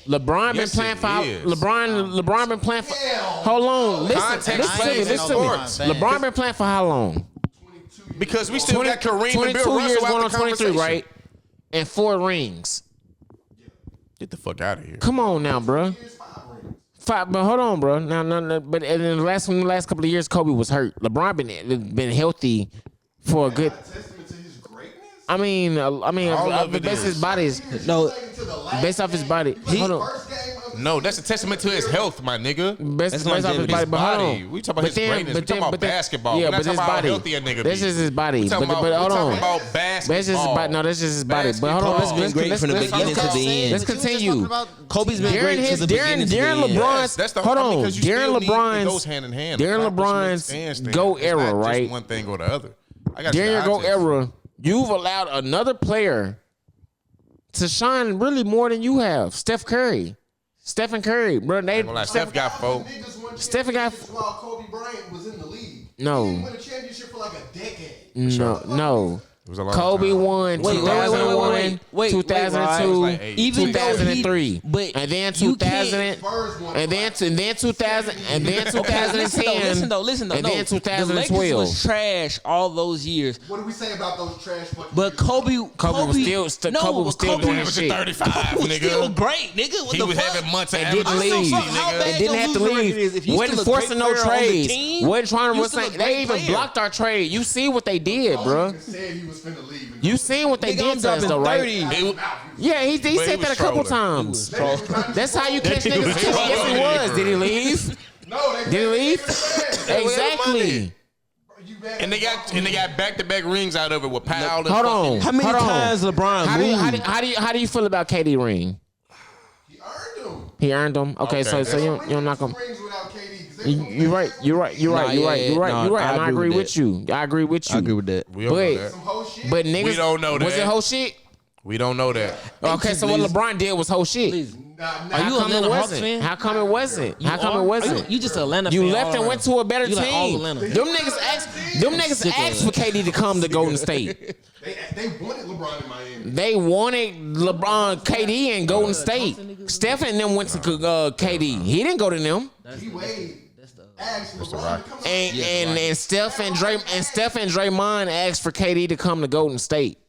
LeBron Yes, been playing it for is. LeBron been playing for. Hold on, listen to plays me. in Listen to me. sports. LeBron been playing for how long? because we still got Kareem and 22 Bill years, Russell going out on the 23, conversation. right? And 4 rings. Get the fuck out of here. Come on now, bro. 5, but hold on, bro. No. But in the last couple of years, Kobe was hurt. LeBron been healthy for a good. Testament to his greatness. I mean, All of it based is. his body. No, based off his body. Hold on. First game of No, that's a testament to his health, my nigga. Based off his longevity. body, but hold Body. on. We talking about his greatness. We talking about basketball. Yeah, We're but not his talking about how body. healthy a nigga That's be. just his body. We talking But about, hold we on. talking about basketball. That's just his body. No, that's just his body. But hold on, Basketball. let's Great from the beginning to the end. Let's continue. Kobe's been During great his to the beginning to the during end. LeBron's That's the hold I mean, on 'cause you during still need- it LeBron's goes hand in hand. during Accomplishments LeBron's and things. GOAT It's era, not just right? one thing or the other. I got During you your the GOAT eye test. era, you've allowed another player to shine really more than you have. Stephen Curry, bro. Ain't gonna lie, Steph got 4. niggas won Stephen got- championships while Kobe Bryant was in the league. No. He didn't win a championship for like a decade. No. It was a long Kobe time. won Wait, 2001, wait, 2002, It was like 8. Even though 2003, but and then you 2000, Spurs won. and then 2000, and then 2010, Listen though. and then The Lakers 2012. was trash all those years. What do we say about those trash fucking But years? Kobe was still- Kobe was still doing his Averaging shit. 35, was still nigga. great, nigga. What He the was fuck? having months of And didn't average leave. 60, How nigga. bad And didn't your have to losing record leave. is if you Wasn't still a forcing great no player on the trades. team, Wasn't trying to you what's still a They great even player. blocked our trade. You see what they did, Kobe bro. even said he was finna leave. You seen what they Nigga, did I'm to us, dropping though, right? 30. It- Yeah, he But he said was that a couple trolling. times. That's how you catch He niggas. was Yes, he trolling, was. bro. Did he leave? No, they Did he leave? money. Exactly. And they got back-to-back rings out of it with Powell. Hold on. How many Hold on. times LeBron How moved? do you feel about KD ring? He earned them. He earned them. Okay, Okay. so you're not gonna. Rings without KD, 'cause they You're right. You're right. You're right. You're right. You're right. You're right. And I agree with you. I agree with you. I agree with that. We don't know that. some whole shit. But niggas, We don't know Was that. it whole shit? We don't know that. Okay, so what LeBron did was whole shit. Nah, Are you How come Atlanta it Hawks wasn't? fan? How come it wasn't? How come are? it wasn't? You just Atlanta You fan left all and around. went to a better You like all team. Atlanta. Them niggas Sick of asked it. for KD to come to Golden State. they wanted LeBron in Miami. They wanted LeBron, KD, and Golden State. Steph and them went to KD. He didn't go to them. D-Wade asked LeBron to come. And Steph and Draymond asked for KD to come to Golden State.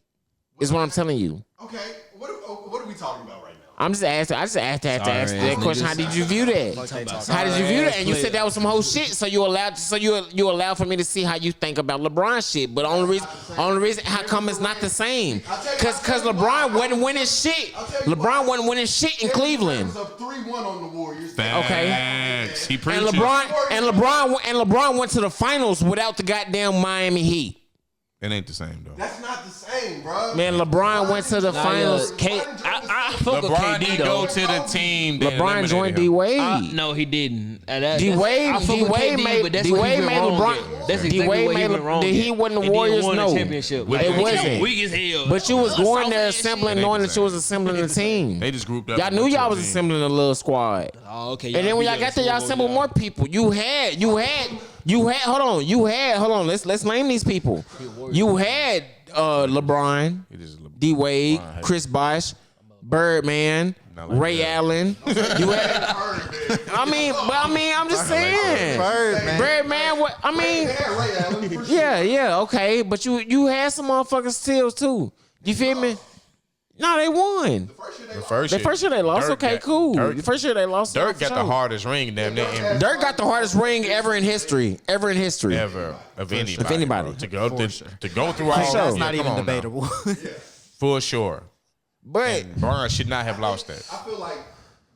Is what I'm telling you. Okay, what are we talking about right now? I'm just asking. I just asked that question. How did you view that? How did you view that? And you said that was some whole shit. So you allowed for me to see how you think about LeBron shit. But only reason, how come it's not the same? Because LeBron wasn't winning shit. LeBron wasn't winning shit in Cleveland. It was up 3-1 on the Warriors. Okay. He preaching. And LeBron went to the finals without the goddamn Miami Heat. It ain't the same though. That's not the same, bro. Man, LeBron went to the finals. I fuck with LeBron KD didn't though. go to the team. that LeBron joined eliminated him. D Wade. No, he didn't. D Wade made LeBron. That's D exactly Wade what he made went wrong. Did he win the Warriors? Won No, a championship. it wasn't. Weak as hell. But you was going there Soft-ass assembling, shit. knowing that you was assembling the team. They just grouped up. Y'all knew y'all was assembling a little squad. Oh, okay. And then when y'all got there, y'all assembled more people. You had. Hold on. Let's name these people. You had LeBron, D Wade, Chris Bosh, Birdman, Ray Allen. You had. I'm just saying. Birdman. What? I mean. Yeah. Okay, but you had some motherfucking steals too. You feel me? No, they won. The first year they lost. Dirk Okay, cool. Dirk- The first year they lost. Dirk got the hardest ring, damn near. Dirk got the hardest ring ever in history. Ever of anybody. anybody. To go through all sure. that. That's not come even on now. debatable. For sure. But And Bron should not have lost that. I feel like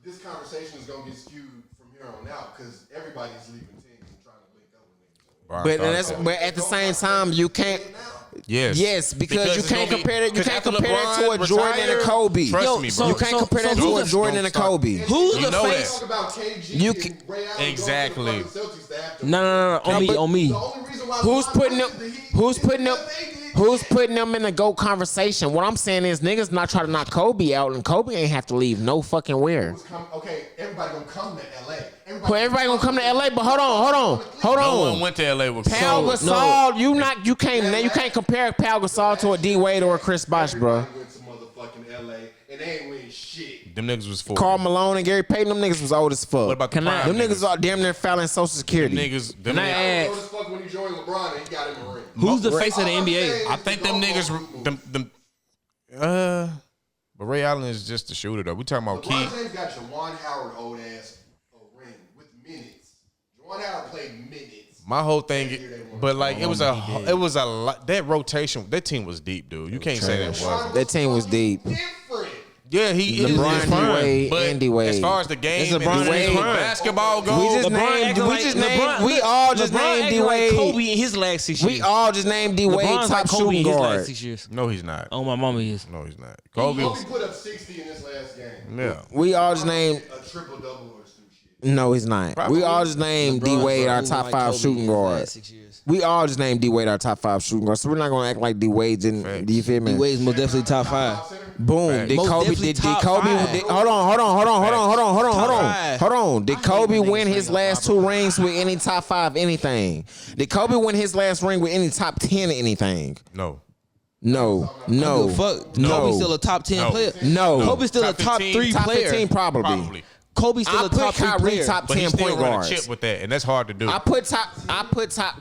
this conversation is gonna get skewed from here on out because everybody's leaving teams and trying to link up with niggas. Bron started that. but at the same time, you can't. Yes, because you it's can't gonna be- compare that. You 'cause can't after compare that to a LeBron Jordan and a retired, Kobe. Trust me, bro. You can't compare that to a Jordan and a Kobe. Who's You the know face? Talk about KG You and can- Ray Allen Exactly. going to the fucking Celtics to have to- No. On me. The only reason why Who's LeBron putting went them? to the Heat Who's is putting them? because they did. Who's putting them in the GOAT conversation? What I'm saying is niggas not trying to knock Kobe out, and Kobe ain't have to leave no fucking where. Okay, everybody gonna come to LA. Well, everybody gonna come to LA, but hold on. No one went to LA with Pau Gasol, you can't compare Pau Gasol to a D Wade or a Chris Bosh, bro. Everybody went to motherfucking LA and they ain't win shit. Them niggas was 4. Karl Malone and Gary Payton, them niggas was old as fuck. What about the Them prime niggas niggas? are damn near fouling Social Security. Them I niggas. add- Old as fuck when he joined LeBron and he got him a ring. Who's the face of the All I'm NBA? saying I is think the them GOAT niggas. movement. But Ray Allen is just a shooter though. We talking about LeBron key. James got Juwan Howard old ass a ring with minutes. Juwan Howard played minutes. My whole thing, but like it was a lot. That rotation, that team was deep, dude. You can't say that wasn't. That team was deep. Different. Yeah, he is. LeBron, It's fine. D-Wade, But and D-Wade. as far as the game It's and LeBron the and D-Wade. basketball We goes, just named. We all just named D Wade. Kobe in his last 6 years. We all just named D Wade LeBron's top like Kobe shooting in his last guard. 6 years. no, he's not. Oh, my mama is. No, he's not. Kobe. Kobe put up 60 in his last game. Yeah. We all just named. A triple double or some shit. No, he's not. Probably. We all just named D Wade our top 5 shooting guard. We all just named D Wade our top 5 shooting guard. So we're not gonna act like D Wade didn't. Do you feel me? D Wade's most definitely top 5. Boom. Facts. Did Most Kobe? definitely Did top Kobe? five. Hold on. Did Kobe win his top last 2 rings with any top 5 anything? Did Kobe win his last ring with any top 10 anything? No. No. Fuck. No. Kobe's still a top 10 No. player. No. Kobe's still Top a top 15, 3 Top player. 15 probably. Probably. Kobe's still I a top put 3 Kyrie player. top But 10 he still point run a guards. chip with that, and that's hard to do. I put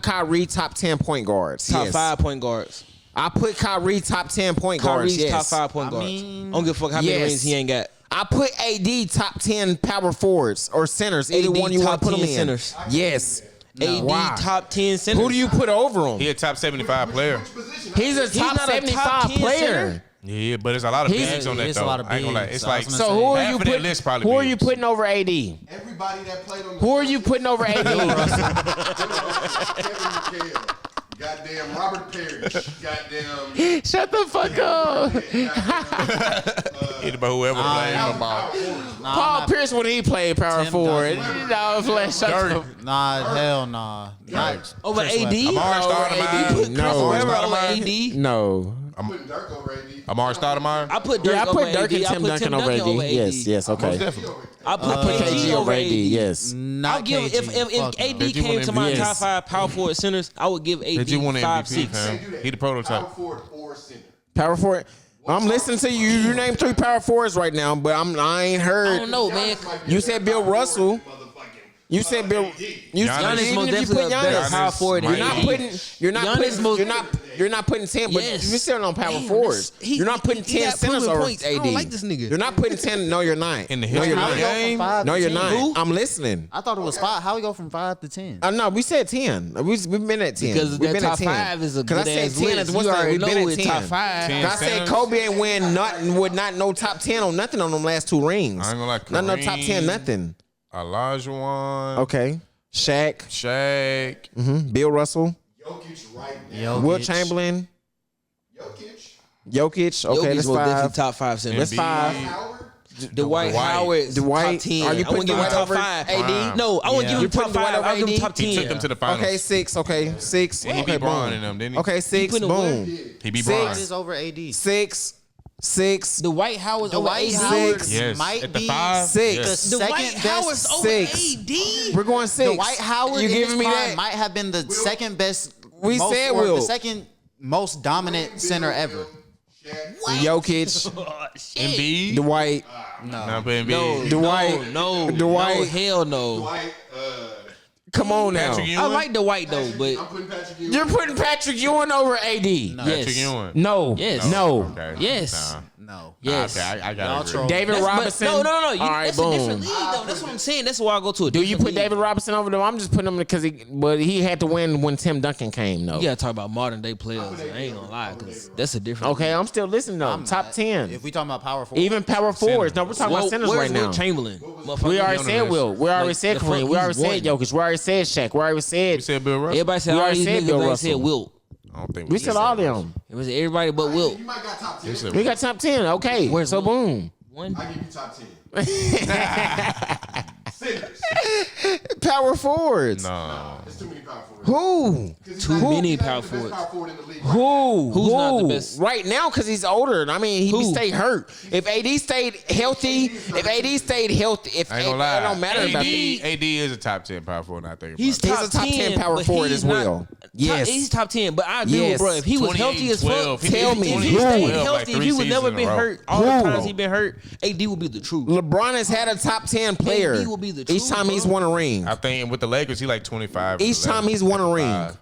Kyrie top 10 point guards. Top yes. 5 point guards. I put Kyrie top 10 point guards. Kyrie's Yes. top 5 point guards. I don't give a fuck how many Yes. rings he ain't got. I put AD top 10 power forwards or centers. Either AD one you want top to put 10 them in. centers. Yes. AD Wow. top 10 centers. Who do you put over him? He a top 75 player. He's a top not a 75 top 10 player. center. Yeah, but there's a lot of He's- bigs on that it's a though. lot of I ain't gonna lie. bigs, It's so I like was So who are half you of that putting? list probably Who are you bigs. putting over AD? Everybody that played on the Who are you putting over AD? Kevin McHale. Goddamn Robert Parrish. Goddamn. Shut the fuck up. Either by whoever playing football. Paul Pierce when he played power Tim forward. Duncan. No, shut the Nah, hell nah. Not Over Chris AD? Webber. Amari Stoudemire. No. Amari Whoever over Stoudemire. AD. No. I'm putting Dirk over AD. Amari Stoudemire. I put Dirk Yeah, I put over Dirk AD. and I Tim put Duncan Tim over Duncan over AD. AD. Yes, okay. Definitely. I put Put KG KG over AD. AD. Yes. Not I'll give KG. if Fuck AD no. Did you came win to my MVP? top 5 power forward centers, I would give AD Did you win 5, MVP, 6. fam? He the prototype. Power forward or center. Power forward. I'm listening to you. You named 3 power forwards right now, but I ain't I heard. don't know, man. You said Bill Russell. You said Bill. Giannis most definitely a better power forward than Giannis. You're not putting 10, but you're still on power forwards. You're not putting 10 centers over AD. I don't like this nigga. You're not putting 10. No, you're not. In the no, history you're of the not. game? Five No, to you're 10. not. I'm listening. I thought it was 5. How we go from 5 to 10? No, we said 10. We've been at 10. Because We've that been top at 10. 5 is a good I said ass 10 list. is what's You that? already We've been know at it's 10. top 5. 10 I said centers. Kobe ain't win nothing, would not no top 10 on nothing on them last 2 rings. I ain't gonna lie, Not no top 10, Kareem. nothing. Olajuwon. Okay. Shaq. Bill Russell. Jokic right now. Will Chamberlain. Jokic. Okay, Jokic that's was definitely 5. top 5 center. That's 5. Howard. Dwight Howard, Dwight. top 10. Are you I wouldn't putting give him Dwight top over 5. AD? No, I wouldn't give You him top putting Dwight 5. over I would give him AD? top He 10. took them to the finals. Okay, 6. Okay, 6. And he Okay, beat Bron boom. and them, didn't he? Okay, 6. put him Boom. He beat 6. Bron. It is over AD. 6. Dwight Howard's over Dwight AD. Howard Yes. might At the be 5? 6. Yes. the Dwight second Howard's best. over 6. AD. We're going 6. Dwight Howard You in giving his me prime that? might have been the second best. We most, said or Will. the second most dominant center ever. Jokic. Embiid. Dwight. Not putting No, Embiid. Dwight. no, Dwight. no, hell no. Dwight. Come on now. Patrick I Ewing. like Dwight though, but I'm putting Patrick Ewing. You're putting Patrick Ewing over AD. Patrick yes, Ewing. No. Yes. No. Okay. yes, Nah. No. yes. Okay, I Y'all got to troll. agree. David That's- Robinson. No. All right, That's a different boom. league though. That's what I'm saying. That's why I go to a. Do you different put league. David Robinson over them? I'm just putting him because he had to win when Tim Duncan came though. You gotta talk about modern day players. I ain't gonna lie, cause that's a different. Okay, I'm still listening though. Top 10. If we talking about power forward, Even power forwards. No, we're talking about centers Where's right now. Will Chamberlain? We already said Will. We already Like, said the fuck, Kareem. We already he's said one. Jokic. We already said Shaq. We already We said. said Bill Russell. Everybody said We all already these said niggas. Bill They Russell. said Wilt. I don't think We said all them. It was everybody but Wilt. You might got top 10. We said We got top 10. Okay. Where's So Will? boom. One. I give you top 10. Centers. Power forwards. No. There's too many power forwards. Who? Too many He's not power the best forwards. power forward in the league. Who? Who's not the Who? best? Right now, because he's older. I mean, he Who? stayed hurt. If AD stayed healthy, if I ain't gonna lie. it don't matter AD, about that. AD is a top 10 power forward. Now I think about He's it. He's a top 10 power but forward he's as not- well. Yes. he's top 10. But I agree Yes. with bro. If he was healthy as fuck, 28-12. He Tell did me, if 28-12 he stayed who? like healthy, if 3 he would seasons never in a been row. hurt, all the Who? times he been hurt, AD will be the truth. LeBron has had a top 10 player AD will be the each truth, time he's bro. won a ring. I think with the Lakers, he like 25. Each time he's won a ring. 25.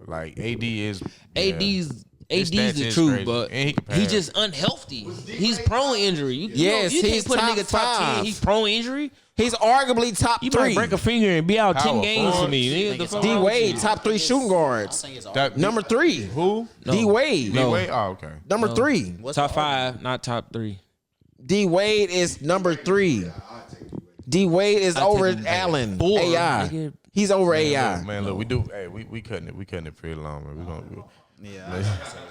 Like AD is. AD's His stats the is truth, crazy. but And he can he's pass. just unhealthy. He's prone injury. Yes, you he's can't put a top nigga top 10. 5. He's prone injury. He's arguably top You 3. might break a finger and be out 10 Power games for forward. me. Nigga, the fuck D wrong with Wade, you? top 3 shooting guards. That- Number 3. Who? D Wade. D Wade? Oh, okay. Number 3. Top 5, not top 3. D Wade is number 3. D Wade is over him at Allen. 4, AI. nigga. He's over Man, AI. look, man, look, we do. Hey, we cutting it pretty long, man. We gonna. yeah.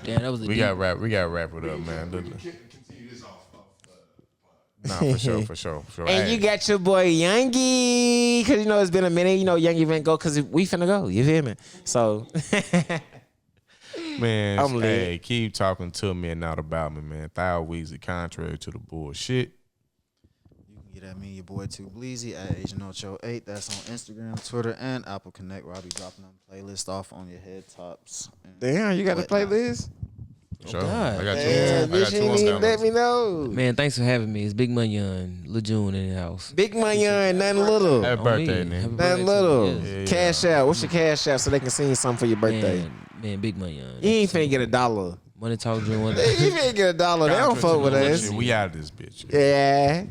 Damn, that was a We deep- got wrap it up, man. Look, Continue this off. nah, for sure. And Hey, you got your boy Youngie, because you know it's been a minute. You know Youngie finna go because we finna go. You feel me? So man, I'm lit. hey, keep talking to me and not about me, man. Thou Weezy, contrary to the bullshit. You can get at me, your boy Too Bleezy at Agent Ocho 8. That's on Instagram, Twitter, and Apple Connect, where I'll be dropping them playlists off on your head tops. and damn, you got a whatnot. playlist? Sure. God. I got Damn, two. I got bitch, two you on didn't even let downloads. me know. Man, thanks for having me. It's Big Munyun, Lil June in the house. Big money on nothing little. Happy On birthday, me. nigga. Happy birthday Nothing to little. you. Yes. Cash out. What's your cash out so they can send you something for your birthday? Man, Big Munyun. You ain't finna get $1. Money Talk June. You finna get $1. They don't fuck with us. We out of this bitch. Yeah.